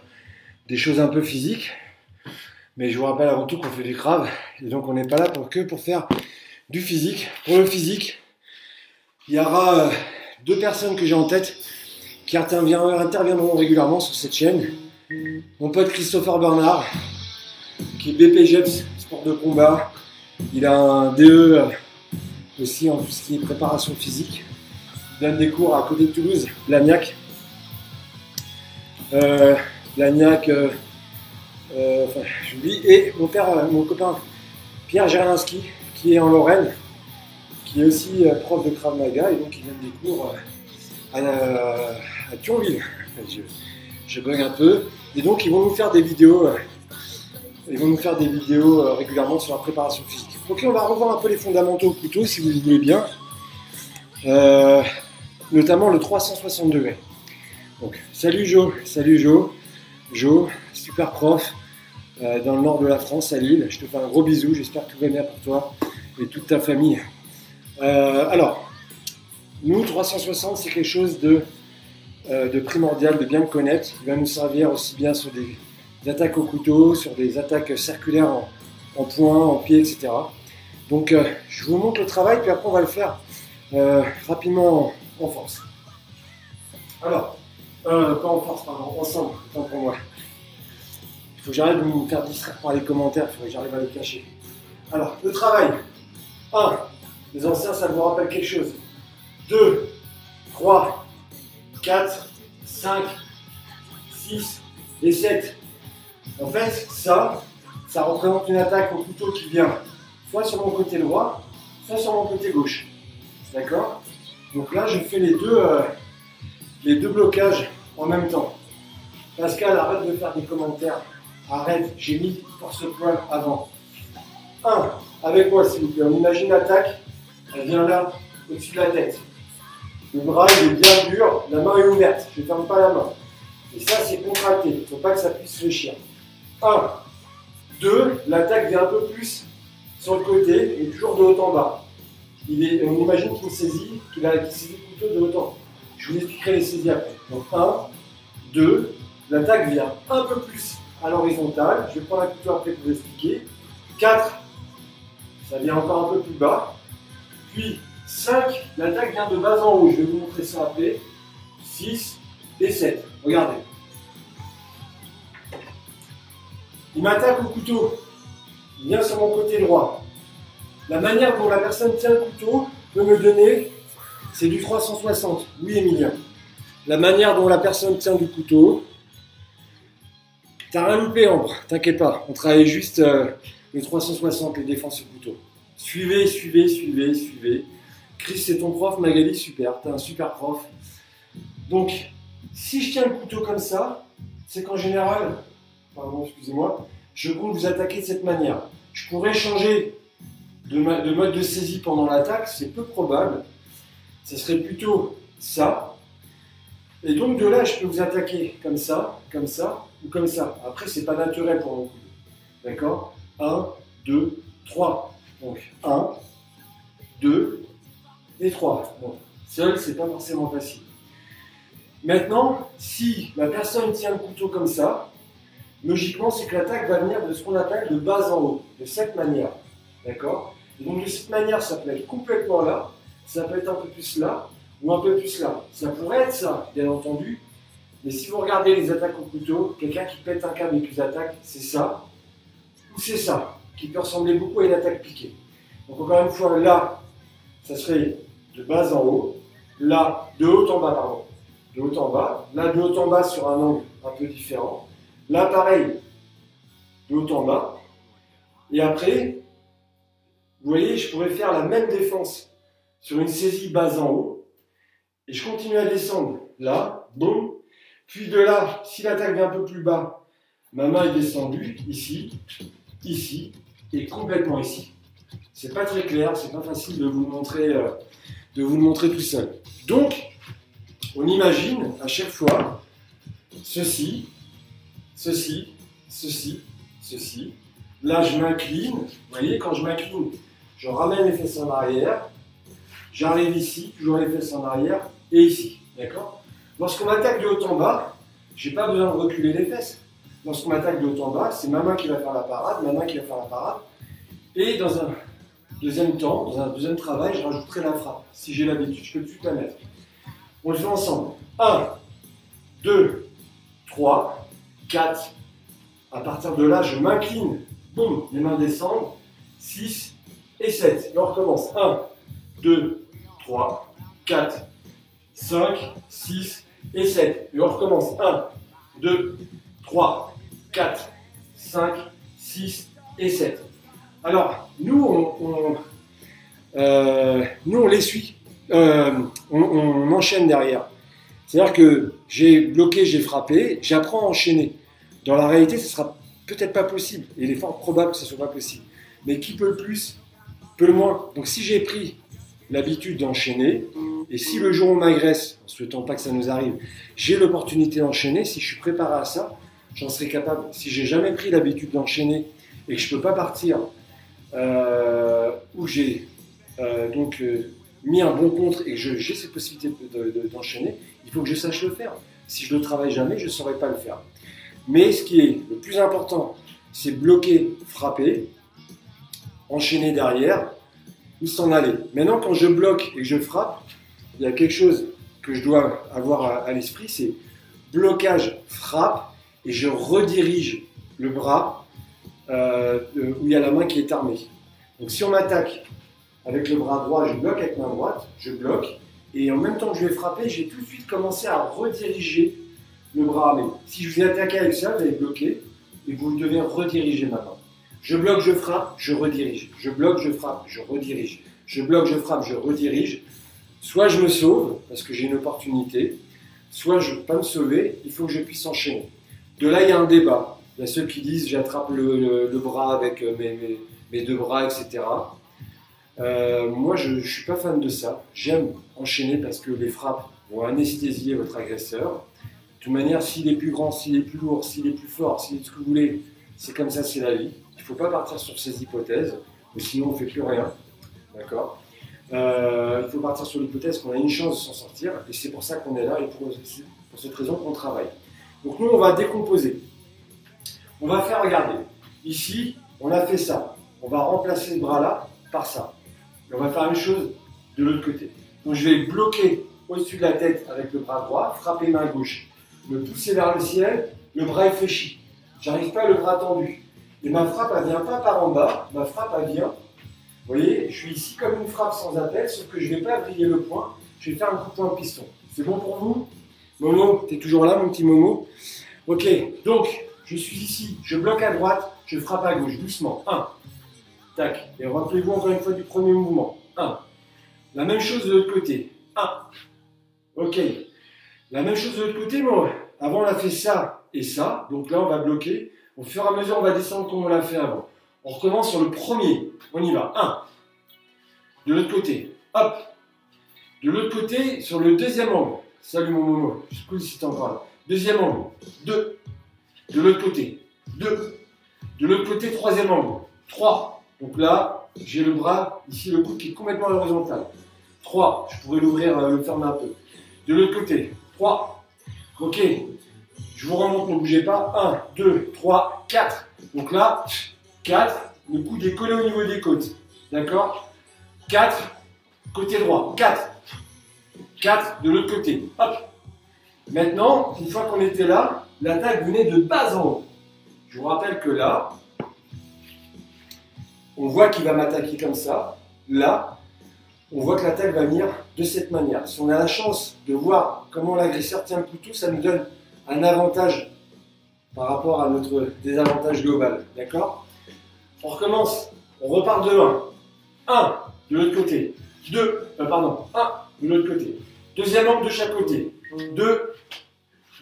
des choses un peu physiques. Mais je vous rappelle avant tout qu'on fait du Krav. Et donc on n'est pas là que pour faire du physique. Pour le physique, il y aura deux personnes que j'ai en tête qui interviendront régulièrement sur cette chaîne. Mon pote Christopher Bernard, qui est BPGEPS, sport de combat. Il a un DE aussi en tout ce qui est préparation physique. Il donne des cours à côté de Toulouse, Blagnac. J'oublie. Et mon copain Pierre Gerlinski, qui est en Lorraine, qui est aussi prof de Krav Maga, et donc il donne des cours à Thionville. Je bug un peu. Et donc ils vont nous faire des vidéos. Régulièrement sur la préparation physique. Ok, on va revoir un peu les fondamentaux au couteau, si vous le voulez bien. Notamment le 360 degrés. Donc, salut Jo, Jo, super prof dans le nord de la France, à Lille. Je te fais un gros bisou, j'espère que tout va bien pour toi et toute ta famille. Alors, nous, 360, c'est quelque chose de primordial, de bien le connaître. Il va nous servir aussi bien sur des attaques au couteau, sur des attaques circulaires en poing, en pied, etc. Donc, je vous montre le travail, puis après, on va le faire rapidement en force. Alors, pas en force, pardon, ensemble, autant pour moi. Il faut que j'arrête de me faire distraire par les commentaires, il faut que j'arrive à les cacher. Alors, le travail. 1. Les anciens, ça vous rappelle quelque chose. 2, 3, 4, 5, 6 et 7. En fait, ça représente une attaque au couteau qui vient soit sur mon côté droit, soit sur mon côté gauche. D'accord? Donc là, je fais les deux blocages en même temps. Pascal, arrête de faire des commentaires. Arrête, j'ai mis force-poil avant. 1. Avec moi, s'il vous plaît. On imagine l'attaque, elle vient là, au-dessus de la tête. Le bras, il est bien dur, la main est ouverte. Je ne ferme pas la main. Et ça, c'est contracté. Il ne faut pas que ça puisse fléchir. 1. 2. L'attaque vient un peu plus sur le côté, et toujours de haut en bas. On imagine qu'il saisit le couteau de haut en bas. Je vous expliquerai les saisies après. Donc 1, 2, l'attaque vient un peu plus à l'horizontale. Je vais prendre un couteau après pour vous expliquer. 4, ça vient encore un peu plus bas. Puis 5, l'attaque vient de bas en haut. Je vais vous montrer ça après. 6 et 7. Regardez. Il m'attaque au couteau. Il vient sur mon côté droit. La manière dont la personne tient le couteau peut me donner, c'est du 360. Oui, Emilien. La manière dont la personne tient du couteau, t'as rien loupé, Ambre, t'inquiète pas. On travaille juste le 360, les défenses au couteau. Suivez. Chris, c'est ton prof, Magali, super. T'es un super prof. Donc, si je tiens le couteau comme ça, c'est qu'en général, pardon, excusez-moi, je compte vous attaquer de cette manière. Je pourrais changer de mode de saisie pendant l'attaque, c'est peu probable. Ce serait plutôt ça. Et donc de là, je peux vous attaquer comme ça ou comme ça. Après, c'est pas naturel pour mon couteau. D'accord? 1, 2, 3. Donc 1, 2 et 3. Bon, seul, c'est pas forcément facile. Maintenant, si la personne tient le couteau comme ça, logiquement, c'est que l'attaque va venir de ce qu'on appelle de bas en haut, de cette manière. D'accord? Et donc de cette manière, ça peut être complètement là, ça peut être un peu plus là, ou un peu plus là. Ça pourrait être ça, bien entendu, mais si vous regardez les attaques au couteau, quelqu'un qui pète un câble et qui vous attaque, c'est ça, ou c'est ça, qui peut ressembler beaucoup à une attaque piquée. Donc encore une fois, là, ça serait de bas en haut, là, de haut en bas, pardon, de haut en bas, là, de haut en bas sur un angle un peu différent, là, pareil, de haut en bas, et après, vous voyez, je pourrais faire la même défense sur une saisie bas en haut, et je continue à descendre, là, boum, puis de là, si l'attaque vient un peu plus bas, ma main est descendue, ici, ici et complètement ici. C'est pas très clair, c'est pas facile de vous le montrer tout seul. Donc, on imagine à chaque fois ceci, ceci, ceci, ceci. Là, je m'incline. Vous voyez, quand je m'incline, je ramène les fesses en arrière. J'arrive ici, toujours les fesses en arrière, et ici. D'accord? Lorsqu'on attaque de haut en bas, je n'ai pas besoin de reculer les fesses. Lorsqu'on m'attaque de haut en bas, c'est ma main qui va faire la parade, ma main qui va faire la parade. Et dans un deuxième temps, dans un deuxième travail, je rajouterai la frappe. Si j'ai l'habitude, je peux tout de suite la mettre. On le fait ensemble. 1, 2, 3, 4. À partir de là, je m'incline. Boum, les mains descendent. 6 et 7. Et on recommence. 1, 2, 3, 4, 5, 6 et 7. Et on recommence. 1, 2, 3, 4, 5, 6 et 7. Alors, nous, on les suit. On enchaîne derrière. C'est-à-dire que j'ai bloqué, j'ai frappé, j'apprends à enchaîner. Dans la réalité, ce sera peut-être pas possible. Il est fort probable que ce ne soit pas possible. Mais qui peut le plus, peut le moins. Donc si j'ai pris l'habitude d'enchaîner, et si le jour où on m'agresse, en ne souhaitant pas que ça nous arrive, j'ai l'opportunité d'enchaîner, si je suis préparé à ça, j'en serai capable. Si j'ai jamais pris l'habitude d'enchaîner et que je ne peux pas partir où j'ai mis un bon contre et que j'ai cette possibilité d'enchaîner, il faut que je sache le faire. Si je ne le travaille jamais, je ne saurais pas le faire. Mais ce qui est le plus important, c'est bloquer, frapper, enchaîner derrière, ou s'en aller. Maintenant, quand je bloque et que je frappe, il y a quelque chose que je dois avoir à l'esprit, c'est blocage, frappe, et je redirige le bras où il y a la main qui est armée. Donc si on m'attaque avec le bras droit, je bloque avec main droite, je bloque, et en même temps que je vais frapper, j'ai tout de suite commencé à rediriger le bras armé. Si je vous ai attaqué avec ça, vous allez bloquer, et vous devez rediriger maintenant. Je bloque, je frappe, je redirige. Je bloque, je frappe, je redirige. Je bloque, je frappe, je redirige. Soit je me sauve, parce que j'ai une opportunité, soit je ne peux pas me sauver, il faut que je puisse enchaîner. De là, il y a un débat. Il y a ceux qui disent j'attrape le bras avec mes deux bras, etc. Moi, je ne suis pas fan de ça. J'aime enchaîner parce que les frappes vont anesthésier votre agresseur. De toute manière, s'il est plus grand, s'il est plus lourd, s'il est plus fort, s'il est ce que vous voulez, c'est comme ça, c'est la vie. Il ne faut pas partir sur ces hypothèses, ou sinon on ne fait plus rien. D'accord? Il faut partir sur l'hypothèse qu'on a une chance de s'en sortir, et c'est pour ça qu'on est là, et pour cette raison qu'on travaille. Donc nous, on va décomposer. On va faire, regardez, ici, on a fait ça. On va remplacer ce bras-là par ça. Et on va faire la même chose de l'autre côté. Donc je vais bloquer au-dessus de la tête avec le bras droit, frapper main gauche, me pousser vers le ciel, le bras est fléchi. J'arrive pas le bras tendu. Et ma frappe, elle vient pas par en bas, ma frappe, elle vient. Vous voyez, je suis ici comme une frappe sans appel, sauf que je ne vais pas vriller le poing, je vais faire un coup de poing de piston. C'est bon pour vous? Momo, tu es toujours là, mon petit Momo? Ok, donc, je suis ici, je bloque à droite, je frappe à gauche, doucement. 1. Tac. Et rappelez-vous encore une fois du premier mouvement. 1. La même chose de l'autre côté. 1. Ok. La même chose de l'autre côté, mais avant on a fait ça et ça, donc là on va bloquer. Au fur et à mesure, on va descendre comme on l'a fait avant. On recommence sur le premier. On y va. 1. De l'autre côté. Hop. De l'autre côté, sur le deuxième angle. Salut mon Momo. Je sais si t'es encore là. Deuxième angle. 2. De l'autre côté. 2. De l'autre côté, troisième angle. 3. Donc là, j'ai le bras, ici le coude qui est complètement horizontal. 3. Je pourrais l'ouvrir, le fermer un peu. De l'autre côté. 3. Ok. Je vous remonte, ne bougez pas. 1, 2, 3, 4. Donc là, 4, le coude est collé au niveau des côtes. D'accord? 4, côté droit. 4. 4 de l'autre côté. Hop. Maintenant, une fois qu'on était là, l'attaque venait de bas en haut. Je vous rappelle que là, on voit qu'il va m'attaquer comme ça. Là, on voit que l'attaque va venir de cette manière. Si on a la chance de voir comment l'agresseur tient le couteau, ça nous donne un avantage par rapport à notre désavantage global. D'accord? On recommence. On repart de 1. 1 de l'autre côté. 2, pardon, 1 de l'autre côté. Deuxième angle de chaque côté. 2,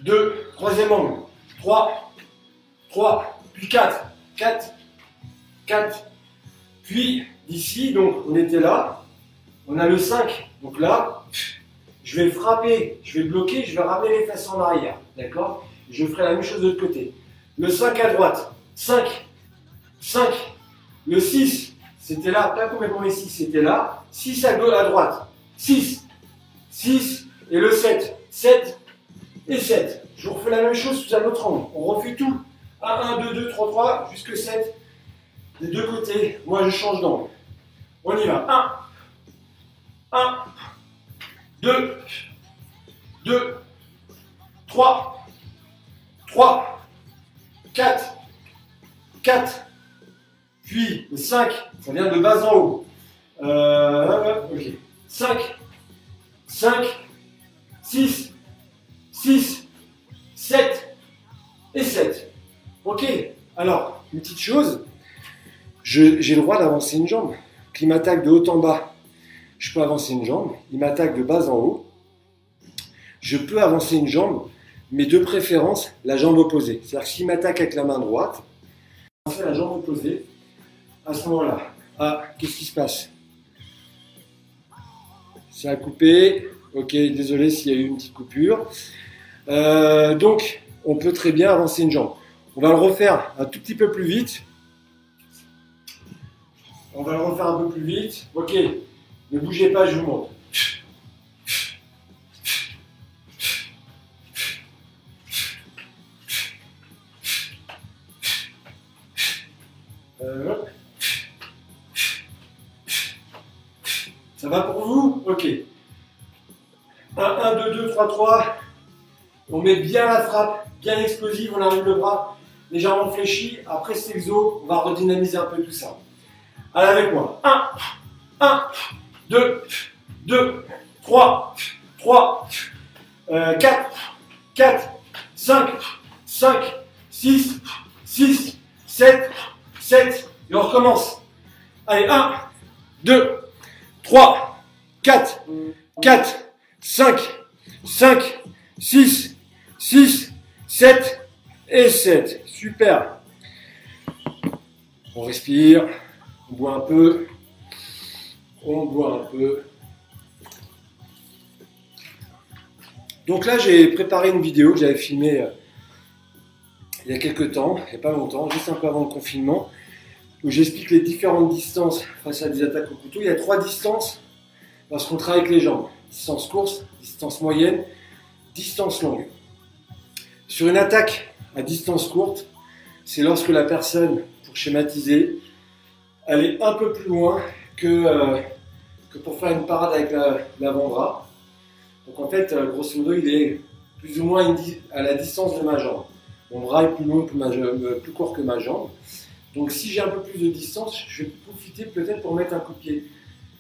2, troisième angle. 3, 3, puis 4, 4, 4. Puis d'ici, donc on était là, on a le 5. Donc là, je vais frapper, je vais bloquer, je vais ramener les fesses en arrière. D'accord? Je ferai la même chose de l'autre côté. Le 5 à droite. 5. 5. Le 6, c'était là, pas complètement ici, c'était là. 6 à gauche, à droite. 6. 6. Et le 7. 7 et 7. Je vous refais la même chose sous un autre angle. On refait tout. 1, 2, 2, 3, 3, jusque 7. Des deux côtés. Moi, je change d'angle. On y va. 1. 1. 2. 2. 3. 3. 4. 4. Puis le 5. Ça vient de bas en haut. Ok. 5. 5. 6. 6. 7. Et 7. Ok. Alors, une petite chose. J'ai le droit d'avancer une jambe. Qu'il m'attaque de haut en bas, je peux avancer une jambe. Il m'attaque de bas en haut. Je peux avancer une jambe, mais de préférence, la jambe opposée. C'est-à-dire que s'il m'attaque avec la main droite, on fait la jambe opposée. À ce moment-là, qu'est-ce qui se passe? Ça a coupé. Ok, désolé s'il y a eu une petite coupure. Donc, on peut très bien avancer une jambe. On va le refaire un tout petit peu plus vite. On va le refaire un peu plus vite. Ok, ne bougez pas, je vous montre. Ça va pour vous? Ok. 1, 1, 2, 2, 3, 3. On met bien la frappe, bien explosive. On arrive le bras légèrement fléchi. Après cet exo, on va redynamiser un peu tout ça. Allez avec moi. 1, 1, 2, 2, 3, 3, 4, 4, 5, 5, 6, 6, 7, 7. Et on recommence. Allez, 1, 2, 3, 4, 4, 5, 5, 6, 6, 7 et 7. Super. On respire. On boit un peu. On boit un peu. Donc là, j'ai préparé une vidéo que j'avais filmée il y a quelques temps, il n'y a pas longtemps, juste un peu avant le confinement, où j'explique les différentes distances face à des attaques au couteau. Il y a 3 distances lorsqu'on travaille avec les jambes. Distance courte, distance moyenne, distance longue. Sur une attaque à distance courte, c'est lorsque la personne, pour schématiser, elle est un peu plus loin que pour faire une parade avec l'avant-bras. Donc en fait, grosso modo, il est plus ou moins à la distance de ma jambe. Mon bras est plus long plus court que ma jambe. Donc si j'ai un peu plus de distance, je vais profiter peut-être pour mettre un coup de pied.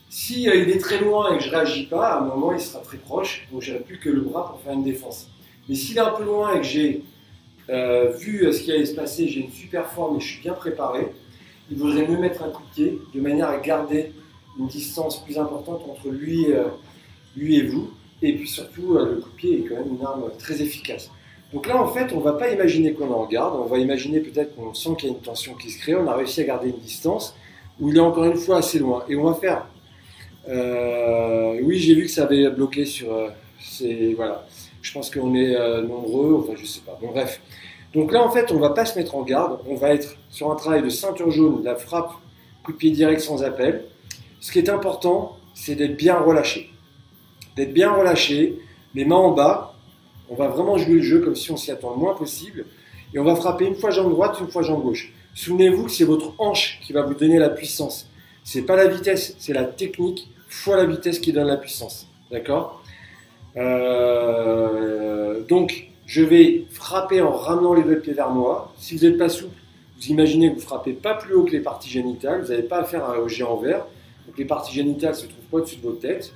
Si il est très loin et que je ne réagis pas, à un moment il sera très proche, donc je n'aurai plus que le bras pour faire une défense. Mais s'il est un peu loin et que j'ai vu ce qui allait se passer, j'ai une super forme et je suis bien préparé, il vaudrait mieux mettre un coup de pied de manière à garder une distance plus importante entre lui et vous. Et puis surtout, le coup de pied est quand même une arme très efficace. Donc là, en fait, on ne va pas imaginer qu'on en garde, on va imaginer peut-être qu'on sent qu'il y a une tension qui se crée, on a réussi à garder une distance où il est encore une fois assez loin. Et on va faire... oui, j'ai vu que ça avait bloqué sur... voilà. Je pense qu'on est nombreux, enfin je sais pas. Bon bref. Donc là, en fait, on ne va pas se mettre en garde, on va être sur un travail de ceinture jaune, de la frappe, coup de pied direct sans appel. Ce qui est important, c'est d'être bien relâché. D'être bien relâché, les mains en bas. On va vraiment jouer le jeu comme si on s'y attend le moins possible. Et on va frapper une fois jambe droite, une fois jambe gauche. Souvenez-vous que c'est votre hanche qui va vous donner la puissance. Ce n'est pas la vitesse, c'est la technique fois la vitesse qui donne la puissance. D'accord? Donc, je vais frapper en ramenant les deux pieds vers moi. Si vous n'êtes pas souple, vous imaginez que vous ne frappez pas plus haut que les parties génitales. Vous n'avez pas à faire un OG envers. Donc, les parties génitales ne se trouvent pas au-dessus de votre tête.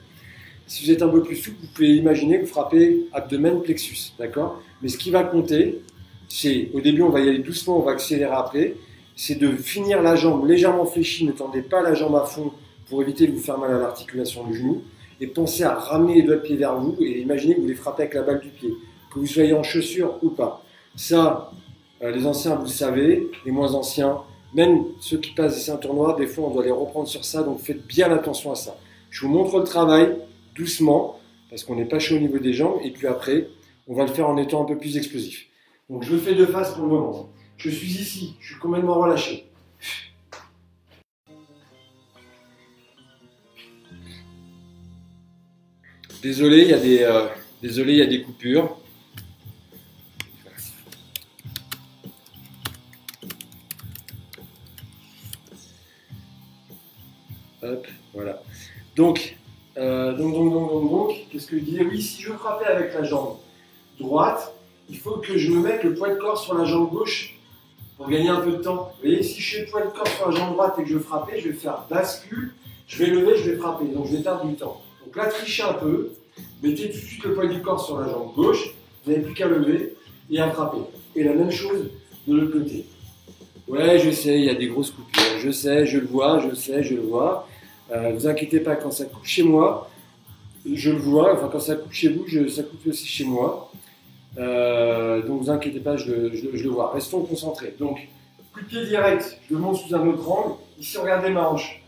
Si vous êtes un peu plus souple, vous pouvez imaginer que vous frappez abdomen plexus, d'accord? Mais ce qui va compter, c'est, au début on va y aller doucement, on va accélérer après, c'est de finir la jambe légèrement fléchie, ne tendez pas la jambe à fond pour éviter de vous faire mal à l'articulation du genou, et pensez à ramener les doigts de pied vers vous, et imaginez que vous les frappez avec la balle du pied, que vous soyez en chaussure ou pas. Ça, les anciens vous le savez, les moins anciens, Même ceux qui passent des ceintures noires, des fois on doit les reprendre sur ça, donc faites bien attention à ça. Je vous montre le travail, doucement, parce qu'on n'est pas chaud au niveau des jambes, et puis après, on va le faire en étant un peu plus explosif. Donc je le fais de face pour le moment. Je suis ici, je suis complètement relâché. Désolé, il y a des coupures. Hop, voilà. Donc, qu'est-ce que je disais? Oui, si je veux frapper avec la jambe droite, il faut que je me mette le poids de corps sur la jambe gauche pour gagner un peu de temps. Vous voyez, si je fais le poids de corps sur la jambe droite et que je veux frapper, je vais faire bascule, je vais lever, je vais frapper. Donc je vais perdre du temps. Donc là, trichez un peu, mettez tout de suite le poids du corps sur la jambe gauche, vous n'avez plus qu'à lever et à frapper. Et la même chose de l'autre côté. Ouais, je sais, il y a des grosses coupures. Je sais, je le vois, je sais, je le vois. Vous inquiétez pas, quand ça coupe chez moi, je le vois. Enfin, quand ça coupe chez vous, ça coupe aussi chez moi. Donc vous inquiétez pas, je le vois. Restons concentrés. Donc, coup de pied direct, je le monte sous un autre angle. Ici, regardez ma hanche.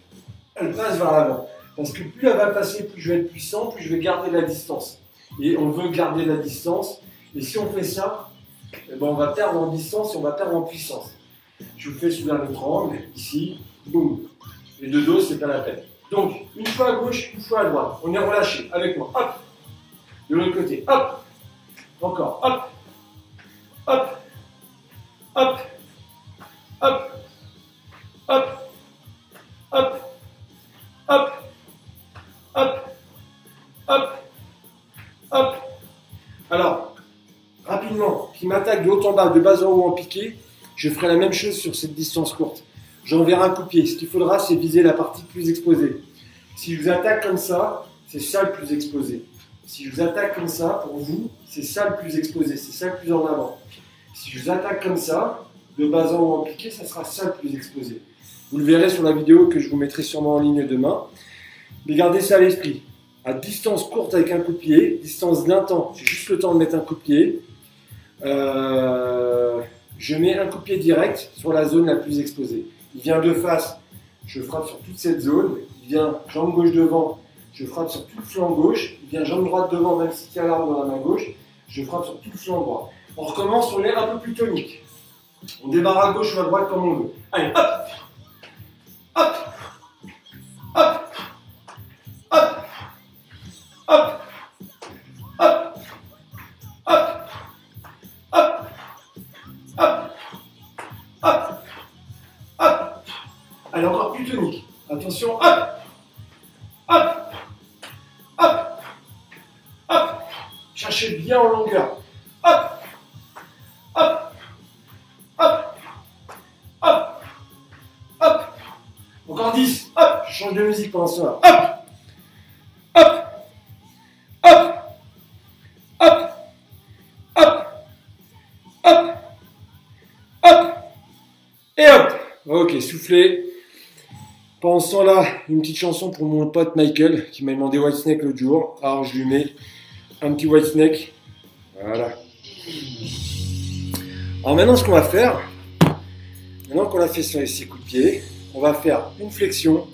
Elle passe vers l'avant. Parce que plus elle va passer, plus je vais être puissant, plus je vais garder la distance. Et on veut garder la distance. Et si on fait ça, eh ben on va perdre en distance et on va perdre en puissance. Je vous fais sous un autre angle, ici, boum. Et de dos, c'est pas la peine. Donc, une fois à gauche, une fois à droite. On est relâché avec moi. Hop. De l'autre côté. Hop. Encore. Hop. Hop. Hop. Hop. Hop. Hop. Hop. Hop. Hop. Hop. Alors, rapidement, qui m'attaque de haut en bas, de bas en haut en piqué, je ferai la même chose sur cette distance courte. J'enverrai un coup de pied. Ce qu'il faudra, c'est viser la partie plus exposée. Si je vous attaque comme ça, c'est ça le plus exposé. Si je vous attaque comme ça, pour vous, c'est ça le plus exposé, c'est ça le plus en avant. Si je vous attaque comme ça, de bas en haut en piqué, ça sera ça le plus exposé. Vous le verrez sur la vidéo que je vous mettrai sûrement en ligne demain. Mais gardez ça à l'esprit. À distance courte avec un coup de pied, distance d'un temps, j'ai juste le temps de mettre un coup de pied. Je mets un coup de pied direct sur la zone la plus exposée. Il vient de face, je frappe sur toute cette zone. Il vient jambe gauche devant, je frappe sur tout le flanc gauche. Il vient jambe droite devant, même s'il tient l'arme dans la main gauche, je frappe sur tout le flanc droit. On recommence, on est un peu plus tonique. On démarre à gauche ou à droite comme on veut. Allez, hop, hop, hop, hop, hop, hop, hop, hop, hop, hop, hop. Allez, encore plus tonique. Attention, hop, hop, hop, hop. Cherchez bien en longueur. Hop, hop, hop, hop, hop. Encore 10. Hop, je change de musique pendant ce temps. Hop, hop, hop, hop, hop, hop, hop. Et hop. Ok, soufflez. Pendant ce temps-là, une petite chanson pour mon pote Michael qui m'a demandé Whitesnake l'autre jour. Alors je lui mets un petit Whitesnake. Voilà. Alors maintenant, ce qu'on va faire, maintenant qu'on a fait ces coups de pied, on va faire une flexion,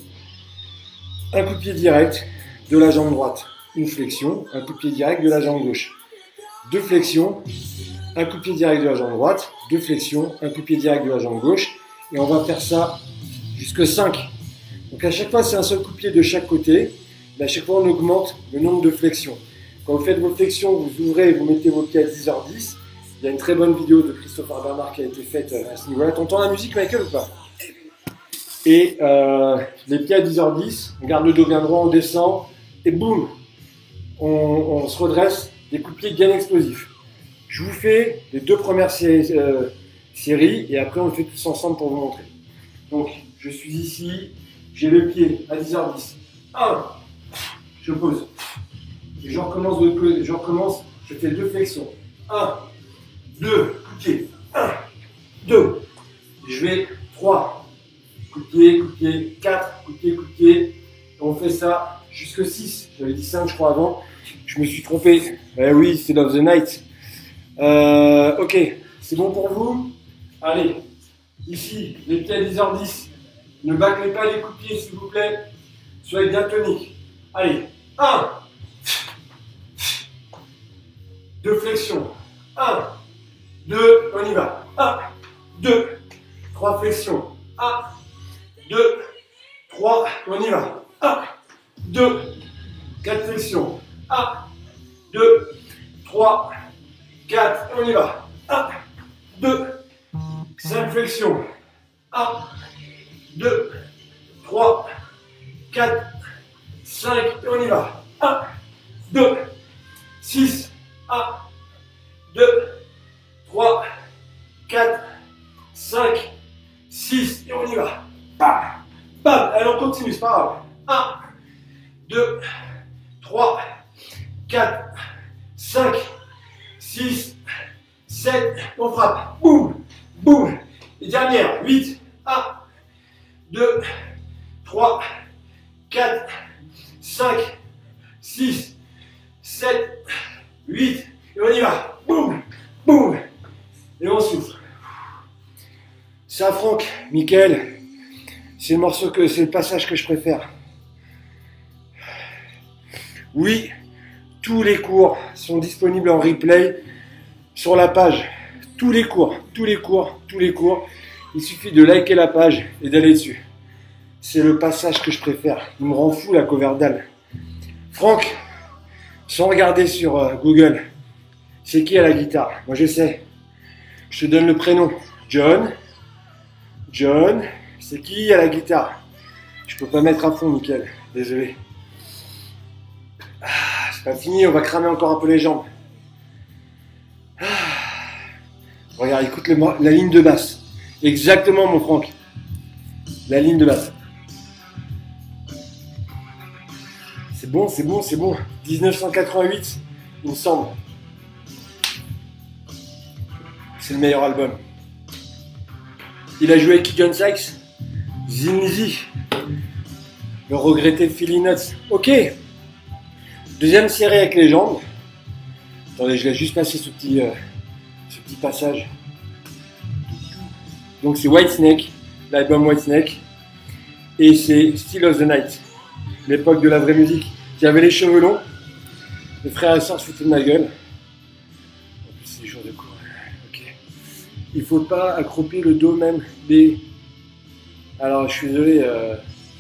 un coup de pied direct de la jambe droite. Une flexion, un coup de pied direct de la jambe gauche. Deux flexions, un coup de pied direct de la jambe droite. Deux flexions, un coup de pied direct de la jambe gauche. Et on va faire ça jusque 5. Donc à chaque fois, c'est un seul coup de pied de chaque côté. Mais à chaque fois, on augmente le nombre de flexions. Quand vous faites vos flexions, vous ouvrez et vous mettez vos pieds à 10h10. Il y a une très bonne vidéo de Christopher Bernard qui a été faite à ce niveau-là. T'entends la musique, Michael, ou pas? Et les pieds à 10h10, on garde le dos bien droit, on descend, et boum, on se redresse, des coups de pied bien explosifs. Je vous fais les deux premières séries, et après on le fait tous ensemble pour vous montrer. Donc, je suis ici, j'ai le pied à 10h10. 1, je pose. Et je recommence de l'autre côté, je fais deux flexions. 1, 2, coup de pied. 1, 2. Je vais 3. Coup de pied, 4, coup de pied. Et on fait ça jusque 6. J'avais dit 5, je crois, avant. Je me suis trompé. Eh oui, c'est Love the Night. Ok, c'est bon pour vous? Allez, Ici, les pieds à 10h10. Ne bâclez pas les coups de pied, s'il vous plaît. Soyez bien toniques. Allez, 1. 2 flexions. 1, 2, on y va. 1, 2, 3 flexions. 1, 2, 3, on y va. 1, 2, 4 flexions. 1, 2, 3, 4, on y va. 1, 2, 5 flexions. 1, 2, 3, 4, 5, et on y va. 1, 2, 6, 1, 2, 3, 4, 5, 6, et on y va. Bam, bam, allez, on continue, c'est pas grave. 1, 2, 3, 4, 5, 6, 7, on frappe. Boum, boum. Et dernière, 8, 1, 2, 3, 4, 5, 6, 7, 8, et on y va. Boum, boum. Et on souffle. Ça, Franck, Mickaël, c'est le passage que je préfère. Oui, tous les cours sont disponibles en replay sur la page. Tous les cours. Il suffit de liker la page et d'aller dessus. C'est le passage que je préfère. Il me rend fou la coverdale. Franck, sans regarder sur Google, c'est qui à la guitare? Moi je sais. Je te donne le prénom. John, c'est qui à la guitare? Je peux pas mettre à fond, Mickaël. Désolé. Ah, c'est pas fini, on va cramer encore un peu les jambes. Ah. Regarde, écoute la ligne de basse. Exactement, mon Franck. La ligne de basse. C'est bon. 1988, il me semble. C'est le meilleur album. Il a joué avec John Sykes, Zinzi, le regretté Philly Nuts. Ok. Deuxième série avec les jambes. Attendez, je vais juste passer ce petit passage. Donc c'est Whitesnake, l'album Whitesnake. Et c'est Still of the Night, l'époque de la vraie musique. J'avais les cheveux longs. Mes frères et sœurs se foutaient de ma gueule. En plus, c'est les jours de cours. Ok. Il ne faut pas accroupir le dos, même les. Alors, je suis désolé,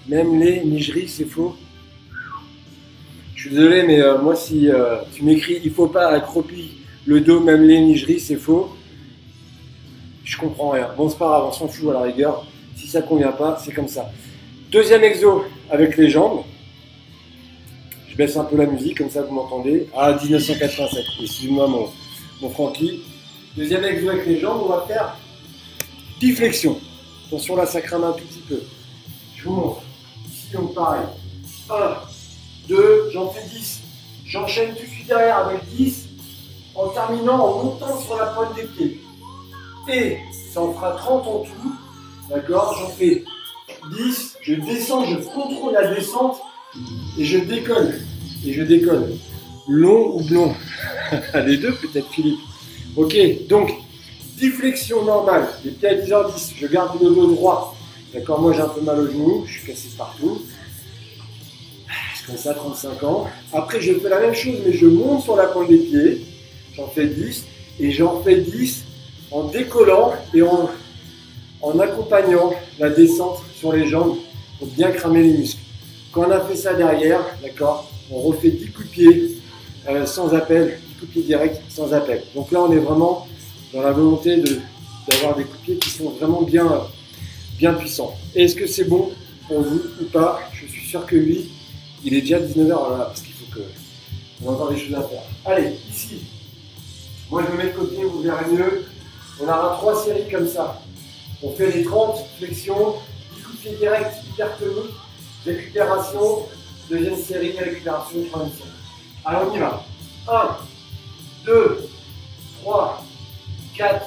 même les nigeries, c'est faux. Je suis désolé, mais moi, si tu m'écris, il ne faut pas accroupir le dos, même les nigeries, c'est faux. Je comprends rien. Bon, c'est pas grave, on s'en fout à la rigueur. Si ça ne convient pas, c'est comme ça. Deuxième exo avec les jambes. Je baisse un peu la musique, comme ça vous m'entendez. Ah, 1987. Excuse-moi, mon Francky. Deuxième exo avec les jambes, on va faire 10 flexions. Attention, là, ça crame un tout petit peu. Je vous montre. Ici, donc pareil. 1, 2, j'en fais 10. J'enchaîne tout de suite derrière avec 10, en terminant en montant sur la pointe des pieds. Et ça en fera 30 en tout. D'accord? J'en fais 10, je descends, je contrôle la descente et je décolle. Long ou blond? Les deux peut-être, Philippe. Ok, donc 10 flexions normales, les pieds à 10h10, je garde le dos droit. D'accord, moi j'ai un peu mal au genou, je suis cassé partout. C'est comme ça, 35 ans. Après je fais la même chose, mais je monte sur la pointe des pieds. J'en fais 10 et j'en fais 10 en décollant et en accompagnant la descente sur les jambes pour bien cramer les muscles. Quand on a fait ça derrière, d'accord, on refait 10 coups de pied sans appel, 10 coups de pied directs sans appel. Donc là, on est vraiment dans la volonté d'avoir des coups de pied qui sont vraiment bien puissants. Est-ce que c'est bon pour vous ou pas? Je suis sûr que oui. Il est déjà 19h, voilà, parce qu'il faut qu'on a encore des choses à faire. Allez, ici, moi je me mets de côté, vous verrez mieux. On aura 3 séries comme ça. On fait les 30 flexions, 10 coups de pied directs, hypertonique, récupération, deuxième série, récupération, troisième série. Alors on y va. 1, 2, 3, 4,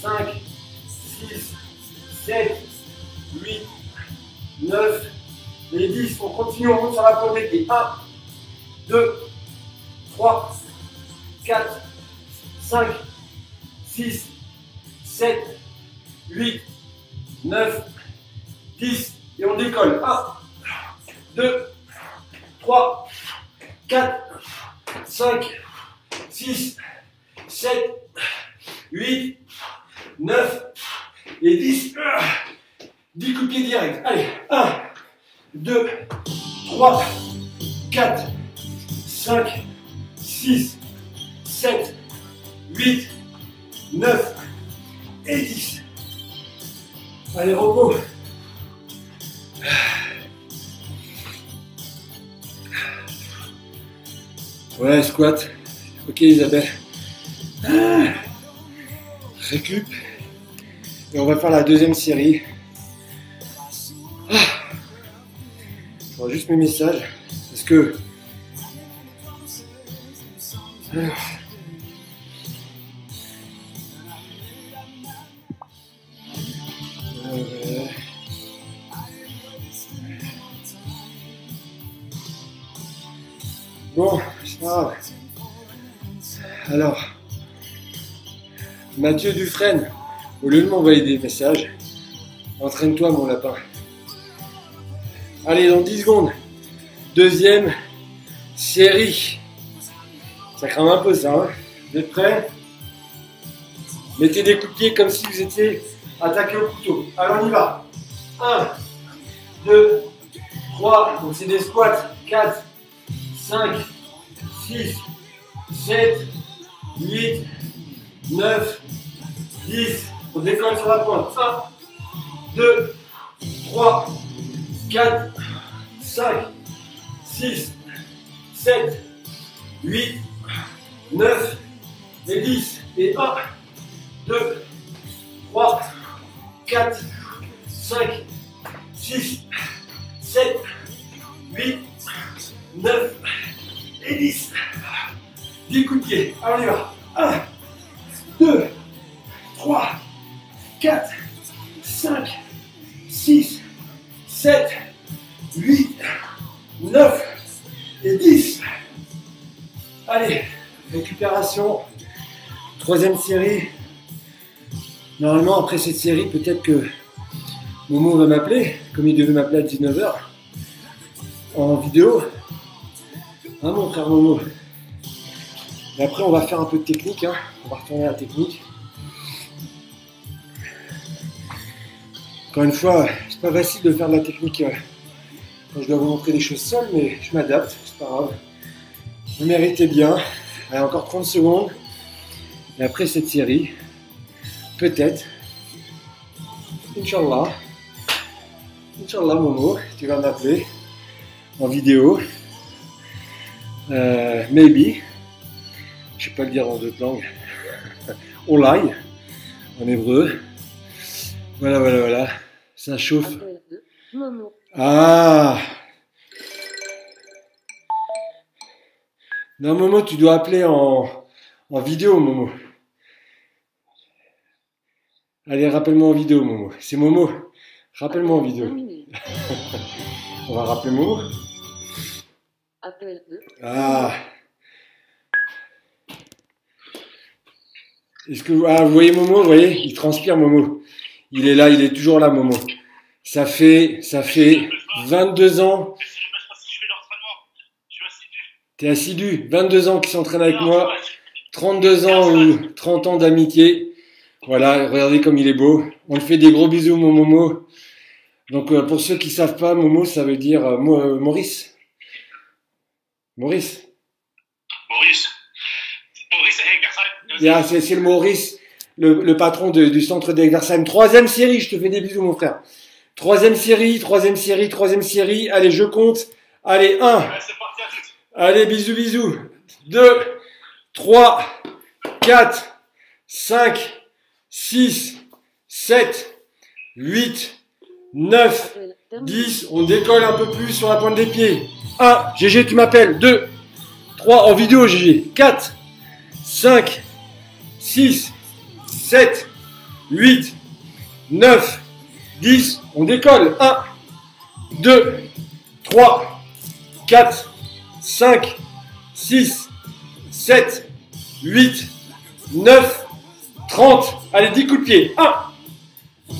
5, 6, 7, 8, 9, et 10. On continue, on monte sur la pointe des pieds. 1, 2, 3, 4, 5, 6, 7, 8, 9, 10. Et on décolle. 1, 2, 3, 4, 5, 6, 7, 8, 9 et 10. 10 coups de pied direct. Allez, 1, 2, 3, 4, 5, 6, 7, 8, 9 et 10. Allez, repos. Ouais, squat. Ok, Isabelle. Récup. Et on va faire la deuxième série. Je vois juste mes messages. Parce que... Bon, c'est pas grave. Alors, Mathieu Dufresne, au lieu de m'envoyer des messages, entraîne-toi mon lapin. Allez, dans 10 secondes, deuxième série. Ça crame un peu ça, hein. Vous êtes prêts? Mettez des coups de pied comme si vous étiez attaqué au couteau. Alors on y va. 1, 2, 3, donc c'est des squats. 4, 5, 6, 7, 8, 9, 10. On décolle sur la pointe. 1, 2, 3, 4, 5, 6, 7, 8, 9 et 10. Et 1, 2, 3, 4, 5, 6, 7, 8, 9 et 10. 10 coups de pied. Alors on y va. 1, 2, 3, 4, 5, 6, 7, 8, 9 et 10. Allez, récupération. Troisième série. Normalement, après cette série, peut-être que Momo va m'appeler, comme il devait m'appeler à 19 h en vidéo. Hein, mon frère Momo. Et après, on va faire un peu de technique. Hein. On va retourner à la technique. Encore une fois, c'est pas facile de faire de la technique quand je dois vous montrer des choses seules, mais je m'adapte, c'est pas grave. Vous méritez bien. Allez, encore 30 secondes. Et après cette série, peut-être, Inch'Allah, Momo, tu vas m'appeler en vidéo. Maybe, je ne sais pas le dire en d'autres langues. Olay, en hébreu. Voilà. Ça chauffe. Ah! Non, Momo, tu dois appeler en vidéo, Momo. Allez, rappelle-moi en vidéo, Momo. C'est Momo. Rappelle-moi en vidéo. On va rappeler Momo. Ah. Est-ce que vous voyez Momo, vous voyez, il transpire Momo. Il est là, il est toujours là, Momo. Ça fait 22 ans. T'es assidu. 22 ans qu'il s'entraîne avec moi. 32 ans ou 30 ans d'amitié. Voilà, regardez comme il est beau. On te fait des gros bisous, mon Momo. Donc, pour ceux qui savent pas, Momo, ça veut dire Maurice. Maurice yeah, c'est le Maurice, le patron du centre d'Egversheim. Troisième série, je te fais des bisous, mon frère. Troisième série. Allez, je compte. Allez, 1. Allez, bisous. 2, 3, 4, 5, 6, 7, 8, 9, 10. On décolle un peu plus sur la pointe des pieds. 1, GG, tu m'appelles. 2, 3, en vidéo, GG. 4, 5, 6, 7, 8, 9, 10. On décolle. 1, 2, 3, 4, 5, 6, 7, 8, 9, 30. Allez, 10 coups de pied. 1,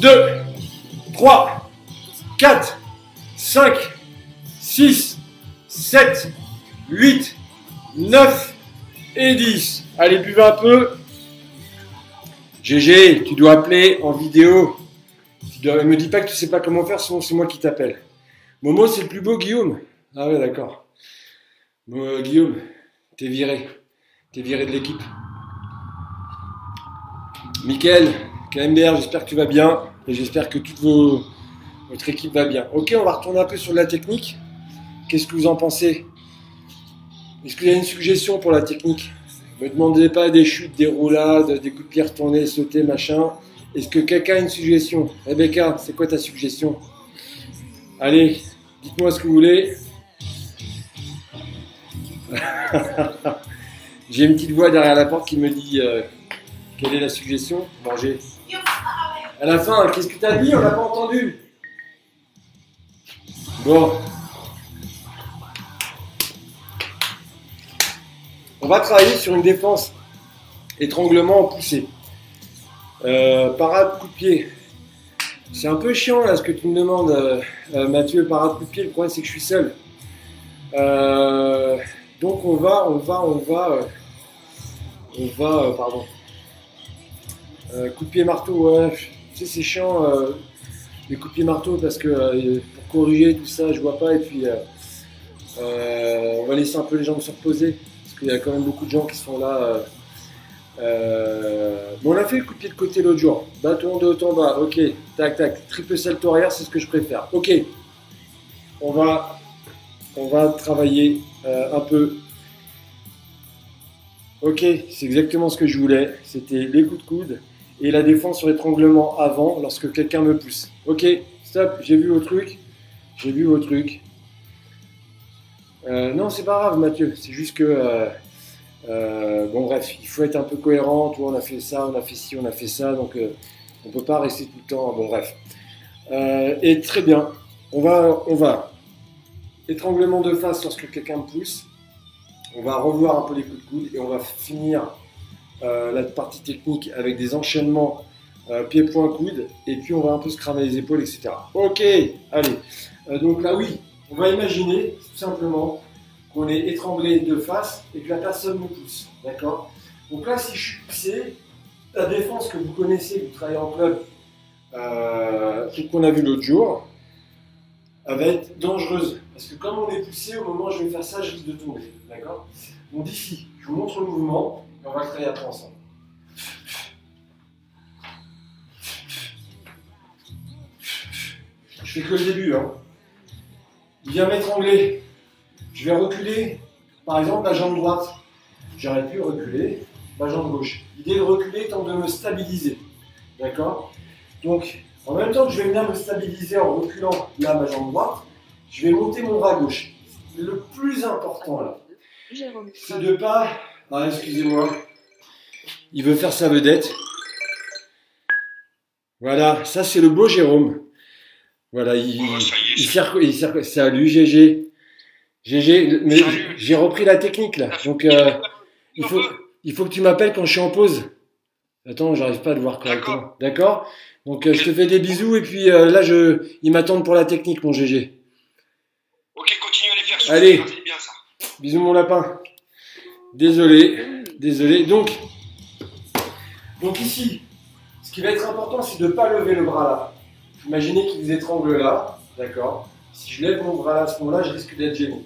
2, 3, 4, 5, 6, 7, 8, 9 et 10. Allez, buvez un peu. GG, tu dois appeler en vidéo. Ne me dis pas que tu sais pas comment faire, sinon c'est moi qui t'appelle. Momo, c'est le plus beau, Guillaume. Ah ouais, d'accord. Bon, Guillaume, t'es viré. T'es viré de l'équipe. Mickaël, KMBR, j'espère que tu vas bien. Et j'espère que toute votre équipe va bien. Ok, on va retourner un peu sur la technique. Qu'est-ce que vous en pensez? Est-ce qu'il y a une suggestion pour la technique? Ne me demandez pas des chutes, des roulades, des coups de pied retournés, sauter, machin. Est-ce que quelqu'un a une suggestion? Rebecca, c'est quoi ta suggestion? Allez, dites-moi ce que vous voulez. J'ai une petite voix derrière la porte qui me dit quelle est la suggestion? Manger. À la fin, qu'est-ce que tu as dit? On n'a pas entendu. Bon. On va travailler sur une défense étranglement en poussée. Parade coup de pied. C'est un peu chiant là ce que tu me demandes, Mathieu. Parade coup de pied, le problème c'est que je suis seul. Donc on va, pardon. Coup de pied marteau, ouais. Tu sais, c'est chiant les coups de pied marteau parce que pour corriger tout ça, je vois pas. Et puis on va laisser un peu les jambes se reposer parce qu'il y a quand même beaucoup de gens qui sont là. Bon, on a fait le coup de pied de côté l'autre jour. Bâton de haut en bas, ok. Tac, tac. Triple salto arrière, c'est ce que je préfère. Ok. On va travailler un peu. Ok, c'est exactement ce que je voulais. C'était les coups de coude et la défense sur l'étranglement avant lorsque quelqu'un me pousse. Ok, stop, j'ai vu vos trucs. J'ai vu vos trucs. Non, c'est pas grave, Mathieu. C'est juste que... bon, bref, il faut être un peu cohérent. Toi, on a fait ça, on a fait ci, on a fait ça. Donc, on peut pas rester tout le temps. Bon, bref. Et très bien. On va. Étranglement de face lorsque quelqu'un me pousse. On va revoir un peu les coups de coude et on va finir la partie technique avec des enchaînements pied-point-coude et puis on va un peu se cramer les épaules, etc. Ok, allez. Donc là, oui, on va imaginer tout simplement qu'on est étranglé de face et que la personne me pousse. D'accord? Donc là, si je suis poussé, la défense que vous connaissez, que vous travaillez en club, qu'on a vu l'autre jour, elle va être dangereuse. Parce que comme on est poussé, au moment où je vais faire ça, je risque de tomber. D'accord? Donc d'ici, je vous montre le mouvement et on va le travailler après ensemble. Je fais que le début. Hein. Il vient m'étrangler. Je vais reculer, par exemple, la jambe droite. J'aurais pu reculer ma jambe gauche. L'idée de reculer étant de me stabiliser. D'accord? Donc, en même temps que je vais venir me stabiliser en reculant là ma jambe droite, je vais monter mon bras gauche. Le plus important là, c'est de pas... Ah, excusez-moi. Il veut faire sa vedette. Voilà, ça c'est le beau Jérôme. Voilà, il sert... Salut GG. GG, mais j'ai repris la technique là. Donc, il faut que tu m'appelles quand je suis en pause. Attends, j'arrive pas à le voir correctement. D'accord? Donc, je te fais des bisous et puis là, ils m'attendent pour la technique, mon GG. Ok, continue à les faire. Allez, c'est bien ça. Bisous mon lapin. Désolé. Donc ici, ce qui va être important, c'est de ne pas lever le bras là. Imaginez qu'il vous étrangle là, d'accord? Si je lève mon bras là à ce moment-là, je risque d'être gêné.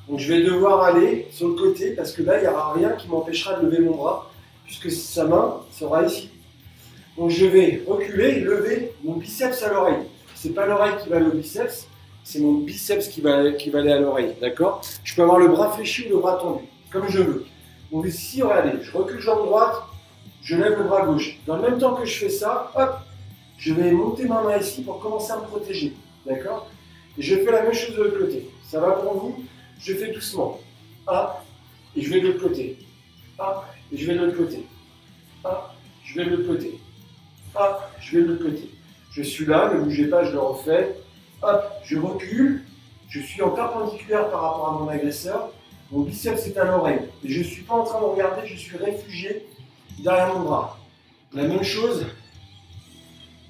Donc je vais devoir aller sur le côté parce que là, il n'y aura rien qui m'empêchera de lever mon bras puisque sa main sera ici. Donc je vais reculer et lever mon biceps à l'oreille. C'est pas l'oreille qui va aller au biceps, c'est mon biceps qui va aller à l'oreille, d'accord? Je peux avoir le bras fléchi ou le bras tendu, comme je veux. Donc ici, regardez, je recule jambe droite, je lève le bras gauche. Dans le même temps que je fais ça, hop, je vais monter ma main ici pour commencer à me protéger, d'accord? Et je fais la même chose de l'autre côté. Ça va pour vous? Je fais doucement. Hop, et je vais de l'autre côté. Hop, et je vais de l'autre côté. Hop, je vais de l'autre côté. Hop, je vais de l'autre côté. Je suis là, ne bougez pas, je le refais. Hop, je recule. Je suis en perpendiculaire par rapport à mon agresseur. Mon biceps est à l'oreille. Et je ne suis pas en train de regarder, je suis réfugié derrière mon bras. La même chose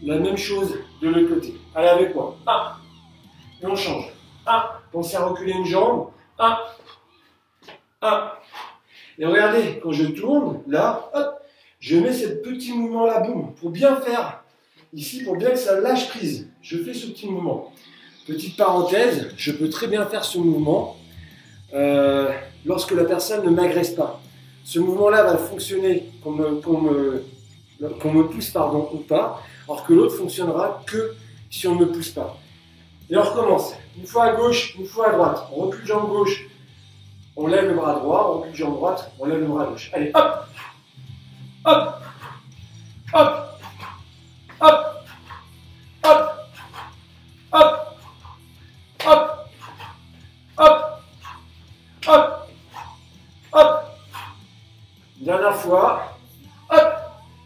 La même chose de l'autre côté. Allez avec moi. 1. Et on change. 1. Pensez à reculer une jambe. 1. 1. Et regardez, quand je tourne, là, hop, je mets ce petit mouvement là, boum, pour bien faire, ici, pour bien que ça lâche prise. Je fais ce petit mouvement. Petite parenthèse, je peux très bien faire ce mouvement lorsque la personne ne m'agresse pas. Ce mouvement-là va fonctionner qu'on me pousse, pardon, ou pas, alors que l'autre fonctionnera que si on ne me pousse pas. Et on recommence. Une fois à gauche, une fois à droite. On recule jambe gauche, on lève le bras droit, on recule jambe droite, on lève le bras gauche. Allez, hop, hop, hop, hop, hop, hop, hop, hop, hop, hop. Dernière fois, hop.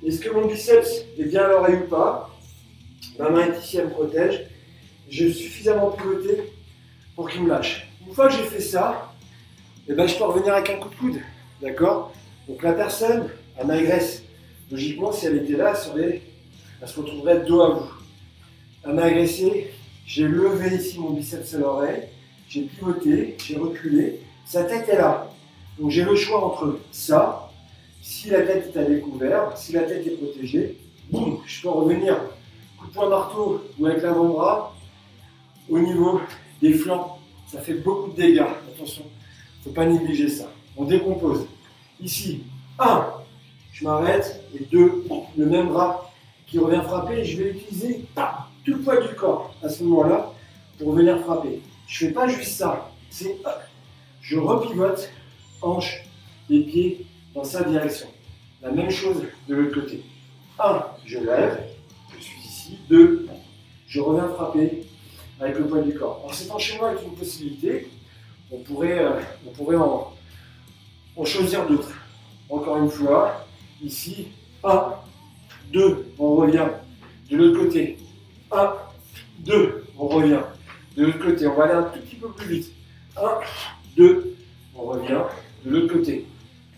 Est-ce que mon biceps est bien à l'oreille ou pas? Ma main est ici, elle me protège. J'ai suffisamment pivoté pour qu'il me lâche. Une fois que j'ai fait ça, eh ben, je peux revenir avec un coup de coude. D'accord? Donc la personne, elle m'agresse. Logiquement, si elle était là, elle se retrouverait dos à vous. Elle m'a agressé, j'ai levé ici mon biceps à l'oreille, j'ai pivoté, j'ai reculé, sa tête est là. Donc j'ai le choix entre ça, si la tête est à découvert, si la tête est protégée, boum, je peux revenir coup de poing marteau ou avec l'avant-bras au niveau des flancs. Ça fait beaucoup de dégâts, attention, il ne faut pas négliger ça. On décompose. Ici, 1, je m'arrête, et 2, le même bras qui revient frapper, et je vais utiliser tout le poids du corps à ce moment-là pour venir frapper. Je ne fais pas juste ça, c'est hop, je repivote, hanche et pieds dans sa direction. La même chose de l'autre côté. 1, je lève, je suis ici. 2, je reviens frapper avec le poids du corps. Alors cet enchaînement est une possibilité, on pourrait en choisir d'autres. Encore une fois, ici, 1, 2, on revient de l'autre côté. 1, 2, on revient de l'autre côté. On va aller un tout petit peu plus vite. 1, 2, on revient de l'autre côté.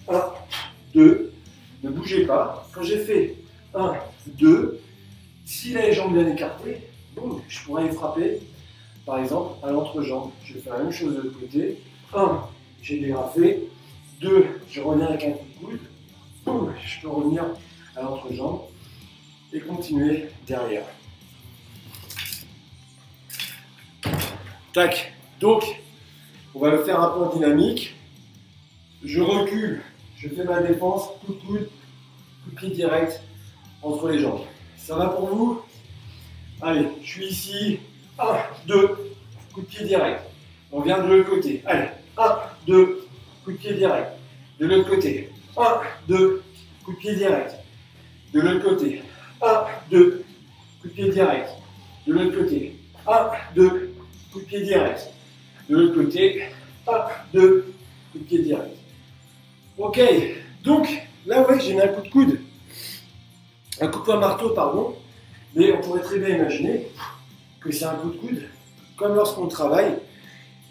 1, 2, ne bougez pas. Quand j'ai fait 1, 2, si les jambes bien écartées, boum, je pourrais les frapper, par exemple, à l'entrejambe. Je vais faire la même chose de l'autre côté. 1, j'ai dégrafé. 2, je reviens avec un coup de coude. Boum, je peux revenir à l'entrejambe et continuer derrière. Tac. Donc, on va le faire un peu en dynamique. Je recule, je fais ma défense, coup de coude, coup de pied direct entre les jambes. Ça va pour vous? Allez, je suis ici. 1, 2, coup de pied direct. On vient de l'autre côté. Allez, 1, 2, coup de pied direct. De l'autre côté. 1, 2, coup de pied direct. De l'autre côté. 1, 2, coup de pied direct. De l'autre côté. 1, 2, coup de pied direct. De l'autre côté. 1, 2, coup de pied direct. Ok, donc là, ouais, j'ai mis un coup de coude. Un coup de poing marteau, pardon. Mais on pourrait très bien imaginer que c'est un coup de coude, comme lorsqu'on travaille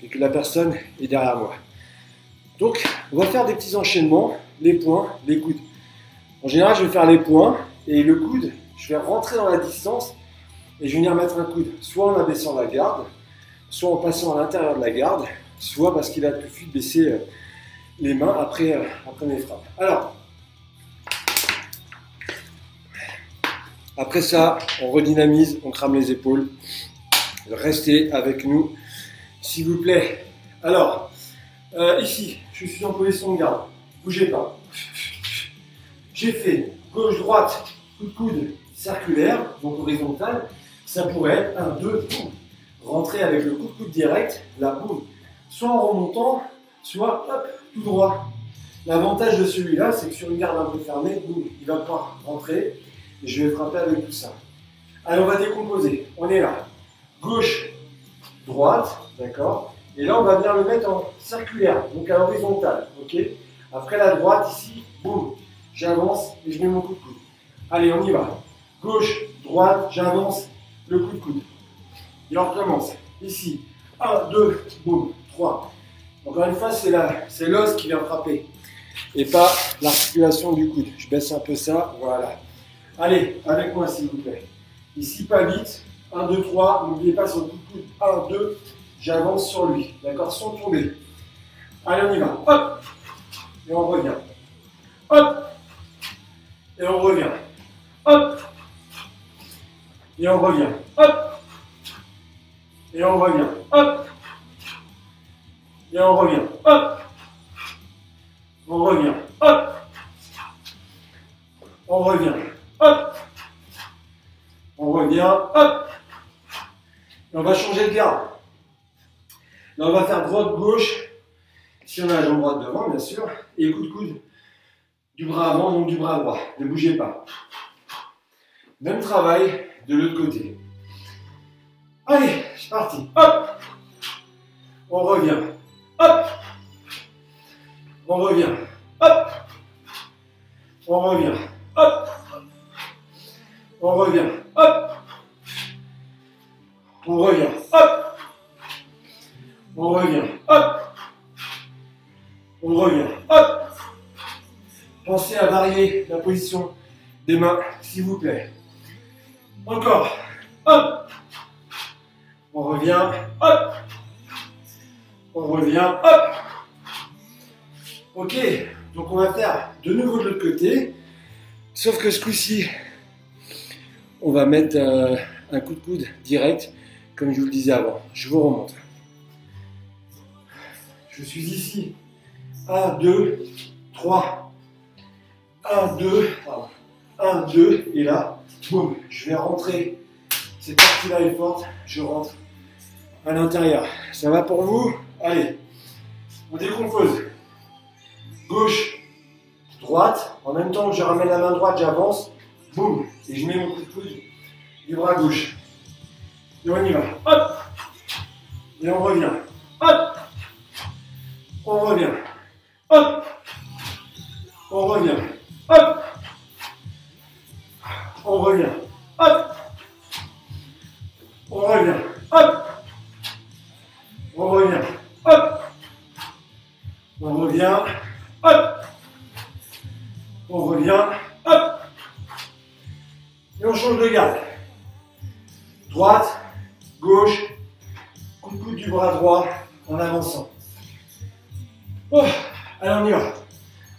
et que la personne est derrière moi. Donc, on va faire des petits enchaînements, les poings, les coudes. En général, je vais faire les poings et le coude, je vais rentrer dans la distance et je vais venir mettre un coude, soit en abaissant la garde, soit en passant à l'intérieur de la garde, soit parce qu'il a tout de suite baissé les mains après mes frappes. Alors, après ça, on redynamise, on crame les épaules. Restez avec nous, s'il vous plaît. Alors, ici, je suis en position de garde. Bougez pas. J'ai fait gauche-droite, coup de coude circulaire, donc horizontal. Ça pourrait être 1, 2, boum. Rentrer avec le coup de coude direct, là, boum. Soit en remontant, soit hop, tout droit. L'avantage de celui-là, c'est que sur une garde un peu fermée, boum, il va pouvoir rentrer. Et je vais frapper avec tout ça. Allez, on va décomposer. On est là. Gauche, droite, d'accord. Et là, on va venir le mettre en circulaire, donc à l'horizontale, ok. Après la droite, ici, boum, j'avance et je mets mon coup de coude. Allez, on y va. Gauche, droite, j'avance, le coup de coude. Et on recommence. Ici, 1, 2, boum, 3. Encore une fois, c'est l'os qui vient frapper et pas l'articulation du coude. Je baisse un peu ça, voilà. Allez, avec moi s'il vous plaît. Ici, pas vite. 1, 2, 3. N'oubliez pas son coup de coude. 1, 2. J'avance sur lui. D'accord? Sans tomber. Allez, on y va. Hop. Et on revient. Hop. Et on revient. Hop. Et on revient. Hop. Et on revient. Hop. Et on revient. Hop. On revient. Hop. On revient. Hop. On revient. Hop. Et on va changer de garde. Là, on va faire droite-gauche. Si on a la jambe droite devant, bien sûr. Et coup de coude du bras avant, donc du bras droit. Ne bougez pas. Même travail de l'autre côté. Allez, c'est parti. Hop. On revient. Hop. On revient. Hop. On revient. Hop. On revient. Hop. On revient. Hop. On revient. Hop. On revient. Hop. Pensez à varier la position des mains, s'il vous plaît. Encore. Hop. On revient. Hop. On revient. Hop. Ok. Donc on va faire de nouveau de l'autre côté. Sauf que ce coup-ci, on va mettre un coup de coude direct, comme je vous le disais avant. Je vous remonte. Je suis ici. 1, 2, 3. 1, 2. 1, 2. Et là, boum, je vais rentrer. Cette partie-là est forte. Je rentre à l'intérieur. Ça va pour vous? Allez. On décompose. Gauche, droite. En même temps que je ramène la main droite, j'avance. Boum. Et je mets mon coup de coude du bras gauche. Et on y va. Hop. Et on revient. Hop. On revient. Hop. On revient. Hop. On revient. Hop. On revient. Hop. On revient. Hop. On revient. Hop. On revient. Hop. Et on change de garde. Droite, gauche, coup de coude du bras droit en avançant. Oh, allez, on y va.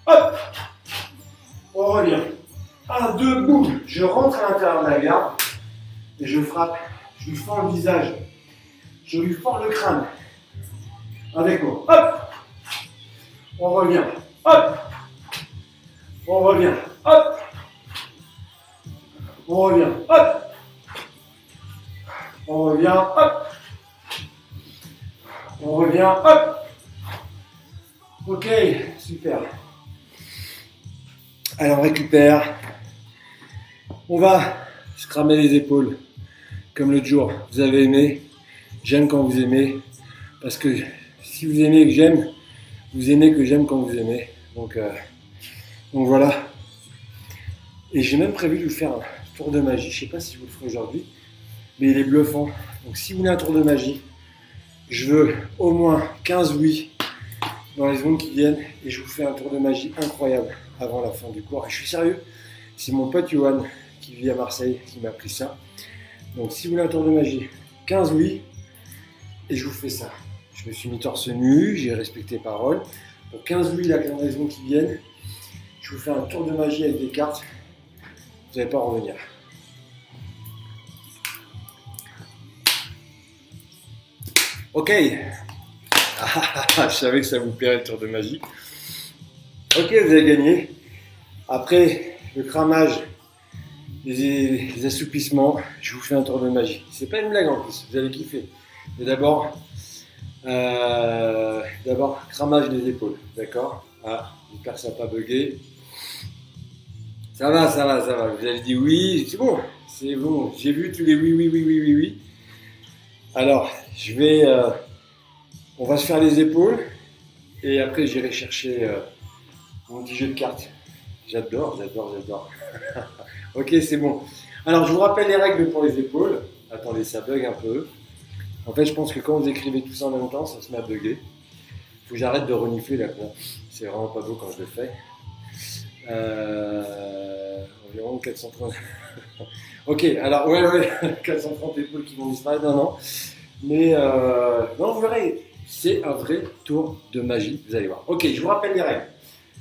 Hop. On revient. 1, 2, boum. Je rentre à l'intérieur de la garde et je frappe. Je lui fends le visage. Je lui fends le crâne. Avec moi. Hop. On revient. Hop. On revient. Hop. On revient. Hop. On revient. Hop. On revient. Hop. Ok, super. Allez, on récupère. On va se cramer les épaules. Comme l'autre jour, vous avez aimé. J'aime quand vous aimez. Parce que si vous aimez que j'aime, vous aimez que j'aime quand vous aimez. Donc voilà. Et j'ai même prévu de vous faire un tour de magie. Je ne sais pas si je vous le ferai aujourd'hui, mais il est bluffant. Donc si vous voulez un tour de magie, je veux au moins 15 oui dans les secondes qui viennent et je vous fais un tour de magie incroyable avant la fin du cours. Et je suis sérieux, c'est mon pote Johan qui vit à Marseille qui m'a appris ça. Donc si vous voulez un tour de magie, 15 oui et je vous fais ça. Je me suis mis torse nu, j'ai respecté parole. Pour 15 oui là dans les secondes qui viennent, je vous fais un tour de magie avec des cartes. Vous n'allez pas en revenir. Ok. Je savais que ça vous plairait le tour de magie. Ok, vous avez gagné. Après le cramage, les assoupissements, je vous fais un tour de magie. C'est pas une blague en plus, vous allez kiffer. Mais d'abord, cramage des épaules, d'accord? Ah, j'espère que ça n'a pas bugué. Ça va. Vous avez dit oui, c'est bon. J'ai vu tous les oui. Alors, on va se faire les épaules et après j'irai chercher mon petit jeu de cartes. J'adore. Ok, c'est bon. Alors, je vous rappelle les règles pour les épaules. Attendez, ça bug un peu. En fait, je pense que quand vous écrivez tout ça en même temps, ça se met à bugger. Il faut que j'arrête de renifler là. C'est vraiment pas beau quand je le fais. Environ 430. Ok, alors ouais, 430 épaules qui vont disparaître, non. Mais non, vous verrez, c'est un vrai tour de magie, vous allez voir. Ok, je vous rappelle les règles.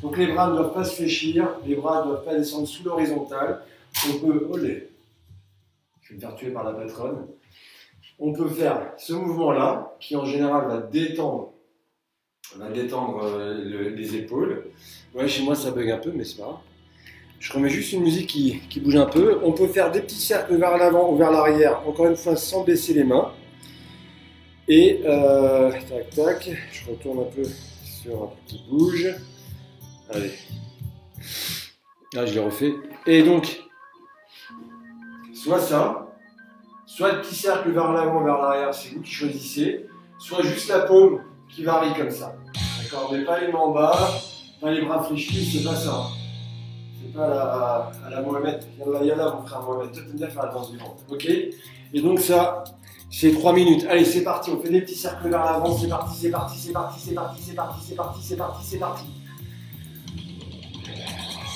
Donc les bras ne doivent pas se fléchir, les bras ne doivent pas descendre sous l'horizontale. On peut, olé, je vais me faire tuer par la patronne. On peut faire ce mouvement-là, qui en général va détendre les épaules. Ouais, chez moi ça bug un peu, mais c'est pas grave. Je remets juste une musique qui bouge un peu. On peut faire des petits cercles vers l'avant ou vers l'arrière, encore une fois sans baisser les mains. Et tac tac, je retourne un peu sur un petit bouge. Allez. Là je l'ai refait. Et donc, soit ça, soit le petit cercle vers l'avant, vers l'arrière, c'est vous qui choisissez, soit juste la paume qui varie comme ça. D'accord, mais pas les mains en bas, pas les bras fléchis, c'est pas ça. C'est pas à la Mohamed. Yallah, mon frère Mohamed, toi t'aimes bien faire la danse du ventre. Ok. Et donc ça, c'est 3 minutes. Allez, c'est parti, on fait des petits cercles vers l'avant, c'est parti, c'est parti, c'est parti, c'est parti, c'est parti, c'est parti, c'est parti, c'est parti.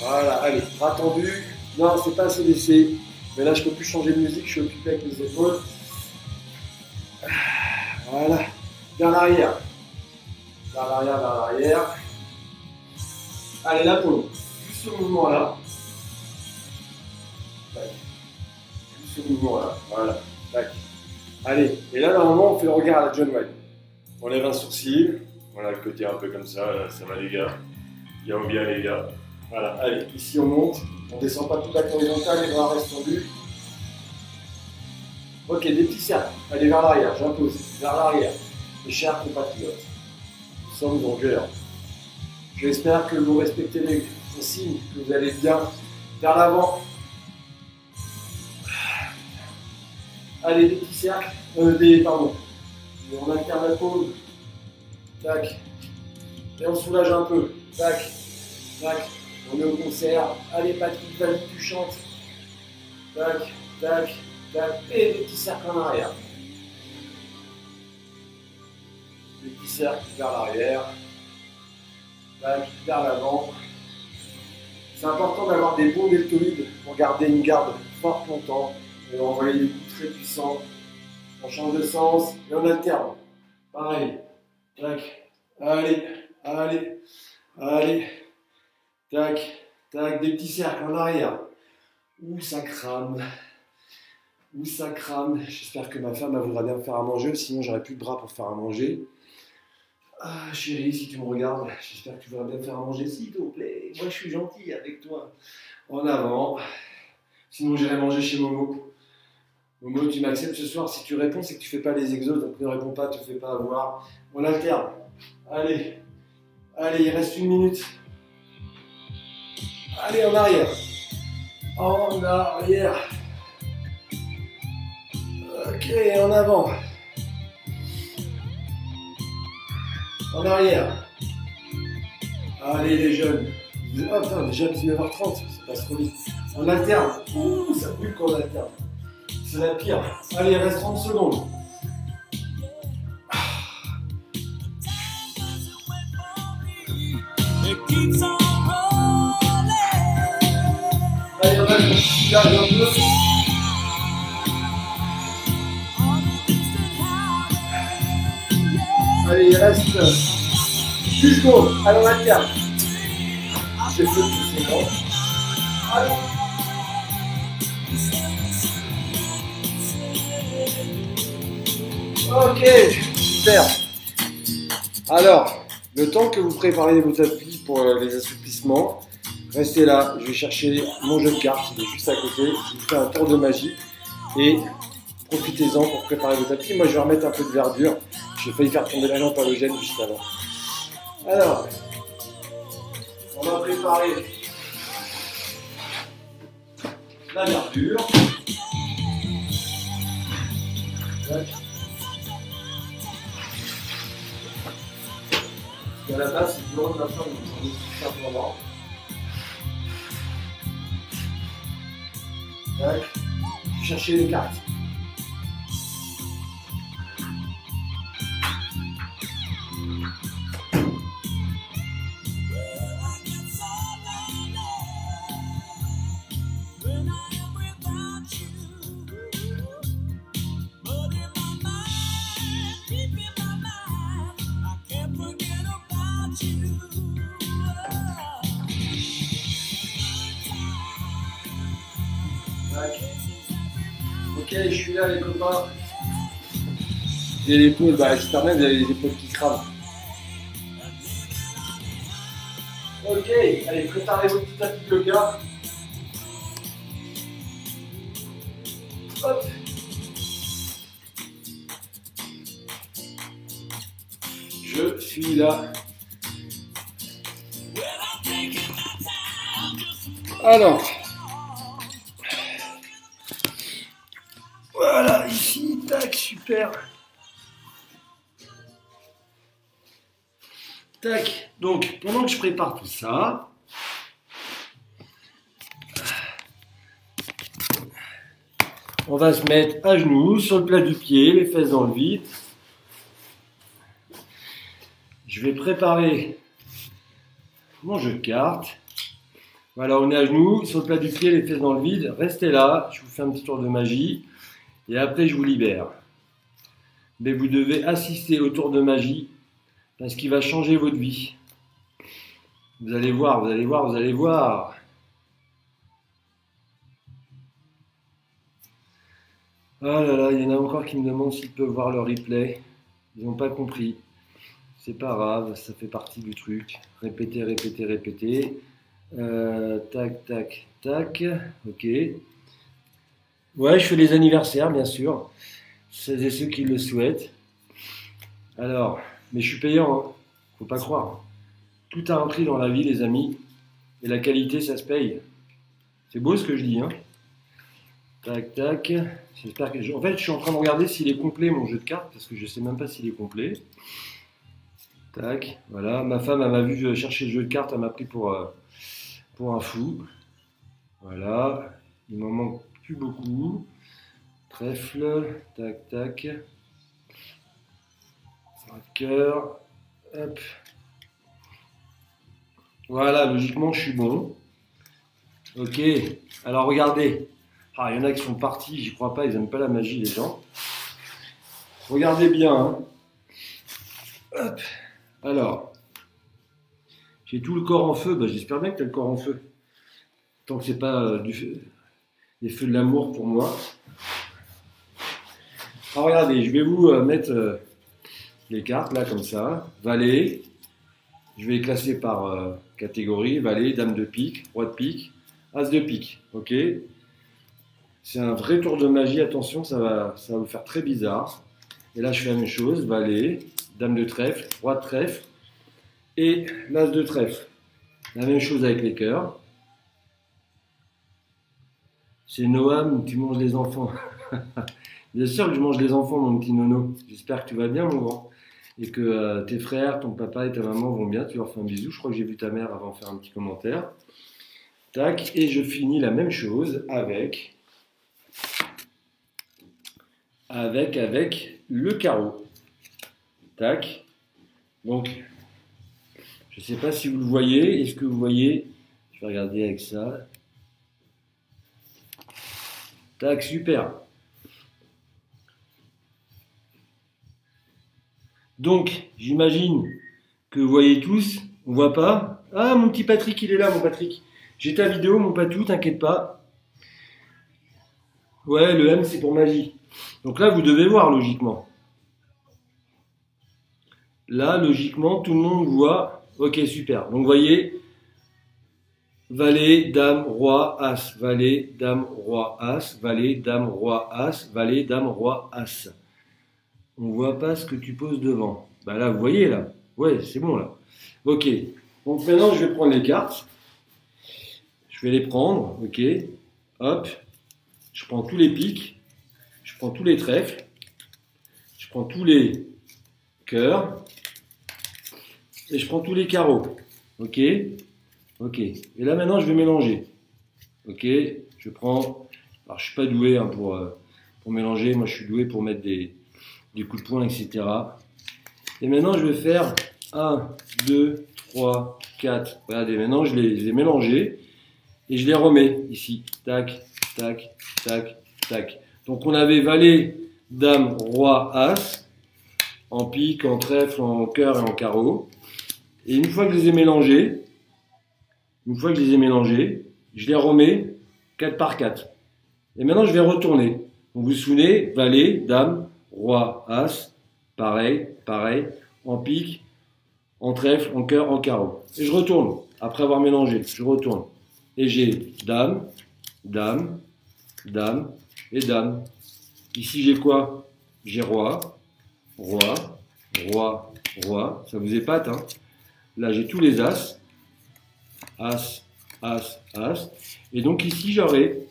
Voilà, allez, bras tendus. Non, c'est pas assez laissé. Mais là, je peux plus changer de musique, je suis occupé avec les épaules. Voilà, vers l'arrière. Vers l'arrière, vers l'arrière. Allez, la paume. Juste ce mouvement-là. Juste ce mouvement-là. Voilà. Tac. Allez, et là, normalement, on fait le regard à la John Wayne. On lève un sourcil. Voilà, le côté un peu comme ça. Là, ça va, les gars. Bien ou bien, les gars. Voilà, allez, ici on monte, on ne descend pas tout à l'horizontale, les bras restent tendus. Ok, des petits cercles, allez vers l'arrière, j'impose, vers l'arrière. Mes chers compatriotes, nous sommes en guerre. J'espère que vous respectez les consignes, que vous allez bien vers l'avant. Allez, des petits cercles, pardon. Et on alterne la paume. Tac. Et on soulage un peu. Tac. Tac. On est au concert. Allez, Patrick, vas-y, tu chantes. Tac, tac, tac. Et des petits cercles en arrière. Des petits cercles vers l'arrière. Tac, vers l'avant. C'est important d'avoir des bons deltoïdes pour garder une garde forte longtemps et envoyer des coups très puissants. On change de sens et on alterne. Pareil. Tac. Allez, allez, allez. Tac, tac, des petits cercles en arrière. Ouh, ça crame. Ouh, ça crame. J'espère que ma femme elle voudra bien me faire à manger, sinon j'aurai plus de bras pour faire à manger. Ah, chérie, si tu me regardes, j'espère que tu voudras bien me faire à manger, s'il te plaît. Moi, je suis gentil avec toi. En avant. Sinon, j'irai manger chez Momo. Momo, tu m'acceptes ce soir. Si tu réponds, c'est que tu fais pas les exos, donc ne réponds pas, te fais pas avoir. On alterne. Allez. Allez, il reste 1 minute. Allez, en arrière. En arrière. Ok, en avant. En arrière. Allez, les jeunes. Oh putain, déjà 19h30, ça passe trop vite. On alterne. Ouh, ça brûle quand on alterne. C'est la pire. Allez, il reste 30 secondes. Allez, on va un peu. Allez, il reste 10 secondes. Allez, on alterne. J'ai fait tout, c'est bon. Allez. Ok, super. Alors, le temps que vous préparez vos tapis pour les assouplissements, restez là. Je vais chercher mon jeu de cartes, il est juste à côté. Je vous fais un tour de magie et profitez-en pour préparer vos tapis. Moi, je vais remettre un peu de verdure. J'ai failli faire tomber la lampe halogène juste avant. Alors, on va préparer la verdure. Tac. À la base, c'est du haut de la forme, on est tout simplement. Tac. Cherchez les cartes. Ok, je suis là les copains. J'ai l'épaule, bah j'espère bien que vous avez les épaules qui crament. Ok, allez, préparez votre petit tapis de yoga. Hop. Je suis là. Alors. Voilà, ici, tac, super. Tac, donc pendant que je prépare tout ça, on va se mettre à genoux sur le plat du pied, les fesses dans le vide. Je vais préparer mon jeu de cartes. Voilà, on est à genoux, sur le plat du pied, les fesses dans le vide. Restez là, je vous fais un petit tour de magie. Et après, je vous libère. Mais vous devez assister au tour de magie parce qu'il va changer votre vie. Vous allez voir, vous allez voir, vous allez voir. Oh là là, il y en a encore qui me demandent s'ils peuvent voir le replay. Ils n'ont pas compris. C'est pas grave, ça fait partie du truc. Répétez, répétez, répétez. Tac, tac, tac. Ok. Ouais, je fais les anniversaires, bien sûr. Celles et ceux qui le souhaitent. Alors, mais je suis payant, hein. Faut pas croire. Tout a un prix dans la vie, les amis. Et la qualité, ça se paye. C'est beau ce que je dis, hein. Tac, tac. J'espère que... En fait, je suis en train de regarder s'il est complet, mon jeu de cartes, parce que je sais même pas s'il est complet. Tac, voilà. Ma femme, elle m'a vu chercher le jeu de cartes, elle m'a pris pour un fou. Voilà. Il m'en manque plus beaucoup. Trèfle. Tac, tac. Cœur. Hop. Voilà, logiquement, je suis bon. Ok. Alors, regardez. Ah, il y en a qui sont partis, j'y crois pas, ils n'aiment pas la magie, les gens. Regardez bien. Hein. Hop. Alors, j'ai tout le corps en feu. Bah, j'espère bien que tu as le corps en feu. Tant que c'est pas des feux de l'amour pour moi. Alors, regardez, je vais vous mettre les cartes, là, comme ça. Valet. Je vais les classer par catégorie. Valet, dame de pique, roi de pique, as de pique. Ok. C'est un vrai tour de magie. Attention, ça va vous faire très bizarre. Et là, je fais la même chose. Valet, dame de trèfle, roi de trèfle et l'as de trèfle. La même chose avec les cœurs. C'est Noam, tu manges les enfants. Bien sûr que je mange les enfants, mon petit nono. J'espère que tu vas bien, mon grand. Et que tes frères, ton papa et ta maman vont bien. Tu leur fais un bisou. Je crois que j'ai vu ta mère avant de faire un petit commentaire. Tac. Et je finis la même chose avec le carreau. Tac. Donc, je ne sais pas si vous le voyez. Est-ce que vous voyez? Je vais regarder avec ça. Tac, super. Donc, j'imagine que vous voyez tous. On voit pas? Ah, mon petit Patrick, il est là, mon Patrick. J'ai ta vidéo, mon Patou, t'inquiète pas. Ouais, le M, c'est pour magie. Donc là, vous devez voir, logiquement. Là, logiquement, tout le monde voit. Ok, super. Donc, vous voyez, valet, dame, roi, as. Valet, dame, roi, as. Valet, dame, roi, as. Valet, dame, roi, as. On ne voit pas ce que tu poses devant. Bah là, vous voyez, là. Ouais, c'est bon, là. Ok. Donc, maintenant, je vais prendre les cartes. Je vais les prendre. Ok. Hop. Je prends tous les piques. Je prends tous les trèfles. Je prends tous les cœurs. Et je prends tous les carreaux. Ok. Ok. Et là, maintenant, je vais mélanger. Ok. Je prends... Alors, je ne suis pas doué hein, pour mélanger. Moi, je suis doué pour mettre des coups de poing, etc. Et maintenant, je vais faire 1, 2, 3, 4. Regardez, maintenant, je les ai mélangés. Et je les remets ici. Tac, tac, tac, tac. Donc, on avait valet, dame, roi, as. En pique, en trèfle, en cœur et en carreau. Et une fois que je les ai mélangés, je les remets 4 par 4. Et maintenant, je vais retourner. Donc, vous vous souvenez, valet, dame, roi, as, pareil, en pique, en trèfle, en cœur, en carreau. Et je retourne. Après avoir mélangé, je retourne. Et j'ai dame, dame, dame et dame. Ici, j'ai quoi? J'ai roi, roi, roi, roi. Ça vous épate, hein? Là, j'ai tous les as. As, as, as. Et donc ici, j'aurai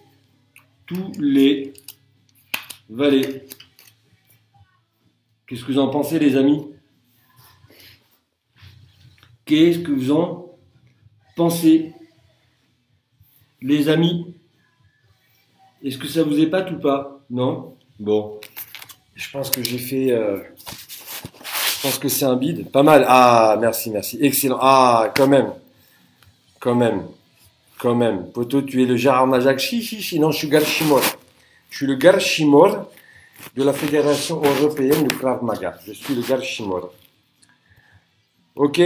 tous les valets. Qu'est-ce que vous en pensez, les amis? Qu'est-ce que vous en pensez, les amis? Est-ce que ça vous épate ou pas? Non? Bon. Je pense que j'ai fait... je pense que c'est un bide. Pas mal. Ah, merci, merci. Excellent. Ah, quand même. Poto, tu es le Gérard Majak. Si. Non, je suis Garchimor. Je suis le Garchimor de la Fédération européenne de Krav Maga. Je suis le Garchimor. Ok.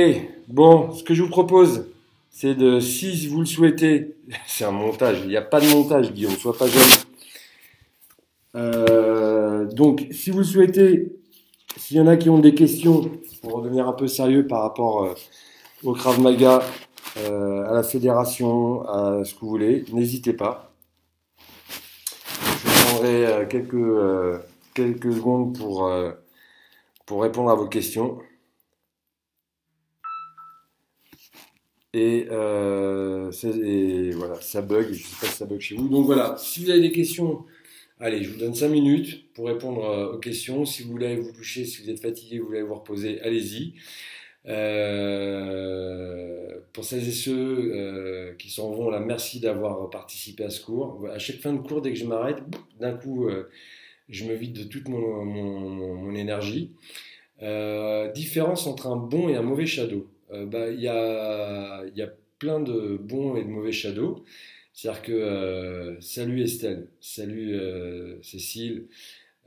Bon, ce que je vous propose, c'est de, si vous le souhaitez, c'est un montage. Il n'y a pas de montage, Guillaume. Sois pas jaloux. Donc, si vous le souhaitez, s'il y en a qui ont des questions, pour redevenir un peu sérieux par rapport au Krav Maga, à la fédération, à ce que vous voulez, n'hésitez pas. Je prendrai quelques secondes pour répondre à vos questions. Et voilà, ça bug, je ne sais pas si ça bug chez vous. Donc voilà, si vous avez des questions, allez, je vous donne 5 minutes pour répondre aux questions. Si vous voulez vous doucher, si vous êtes fatigué, vous voulez vous reposer, allez-y. Pour celles et ceux qui s'en vont là, merci d'avoir participé à ce cours. À chaque fin de cours, dès que je m'arrête, d'un coup, je me vide de toute mon énergie. Différence entre un bon et un mauvais shadow. Il y a plein de bons et de mauvais shadows. C'est-à-dire que salut Estelle, salut Cécile,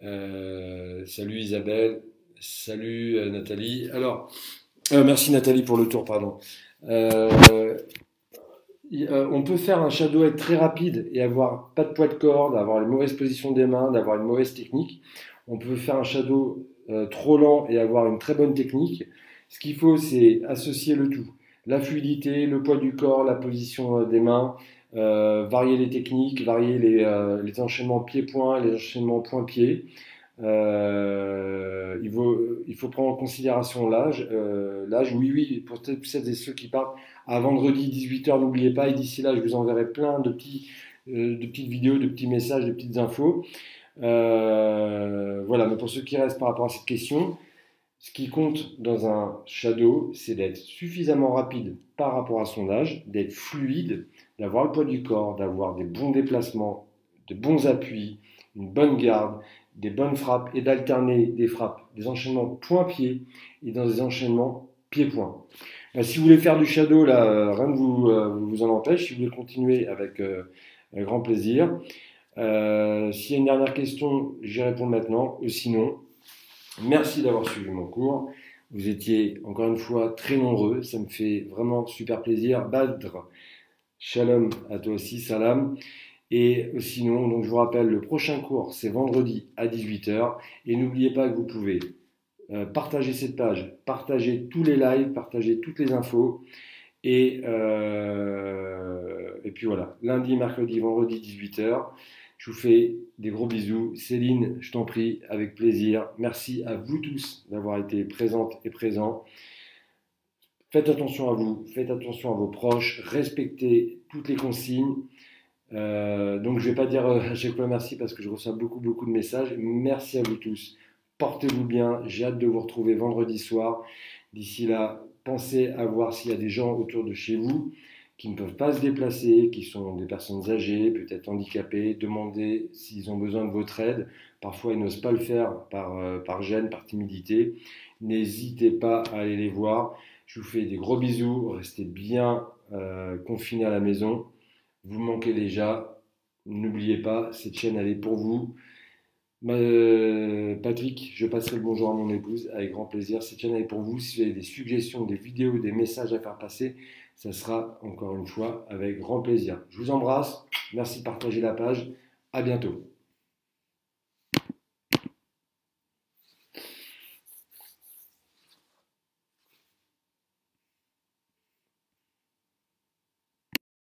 salut Isabelle, salut Nathalie. Alors, merci Nathalie pour le tour, pardon. On peut faire un shadowhead très rapide et avoir pas de poids de corde, avoir une mauvaise position des mains, d'avoir une mauvaise technique. On peut faire un shadow trop lent et avoir une très bonne technique. Ce qu'il faut, c'est associer le tout. La fluidité, le poids du corps, la position des mains, varier les techniques, varier les enchaînements pied-point, les enchaînements point-pied. Il faut prendre en considération l'âge. Oui, pour celles et ceux qui partent à vendredi 18h, n'oubliez pas. Et d'ici là, je vous enverrai plein de petites vidéos, de petits messages, de petites infos. Voilà, mais pour ceux qui restent par rapport à cette question, ce qui compte dans un shadow, c'est d'être suffisamment rapide par rapport à son âge, d'être fluide, d'avoir le poids du corps, d'avoir des bons déplacements, de bons appuis, une bonne garde, des bonnes frappes et d'alterner des frappes, des enchaînements point-pied et dans des enchaînements pied-point. Si vous voulez faire du shadow, là, rien ne vous en empêche. Si vous voulez continuer avec grand plaisir. S'il y a une dernière question, j'y réponds maintenant. Sinon, merci d'avoir suivi mon cours. Vous étiez encore une fois très nombreux. Ça me fait vraiment super plaisir. Badr, shalom à toi aussi, salam. Et sinon, donc je vous rappelle, le prochain cours, c'est vendredi à 18h. Et n'oubliez pas que vous pouvez partager cette page, partager tous les lives, partager toutes les infos. Et puis voilà, lundi, mercredi, vendredi, 18h. Je vous fais des gros bisous. Céline, je t'en prie, avec plaisir. Merci à vous tous d'avoir été présentes et présents. Faites attention à vous, faites attention à vos proches, respectez toutes les consignes. Donc je ne vais pas dire à chaque fois merci parce que je reçois beaucoup de messages. Merci à vous tous. Portez-vous bien. J'ai hâte de vous retrouver vendredi soir. D'ici là, pensez à voir s'il y a des gens autour de chez vous qui ne peuvent pas se déplacer, qui sont des personnes âgées, peut-être handicapées. Demandez s'ils ont besoin de votre aide. Parfois, ils n'osent pas le faire par gêne, par timidité. N'hésitez pas à aller les voir. Je vous fais des gros bisous. Restez bien confinés à la maison. Vous manquez déjà. N'oubliez pas, cette chaîne, elle est pour vous. Patrick, je passerai le bonjour à mon épouse avec grand plaisir. Cette chaîne est pour vous. Si vous avez des suggestions, des vidéos, des messages à faire passer, ça sera encore une fois avec grand plaisir. Je vous embrasse. Merci de partager la page. À bientôt.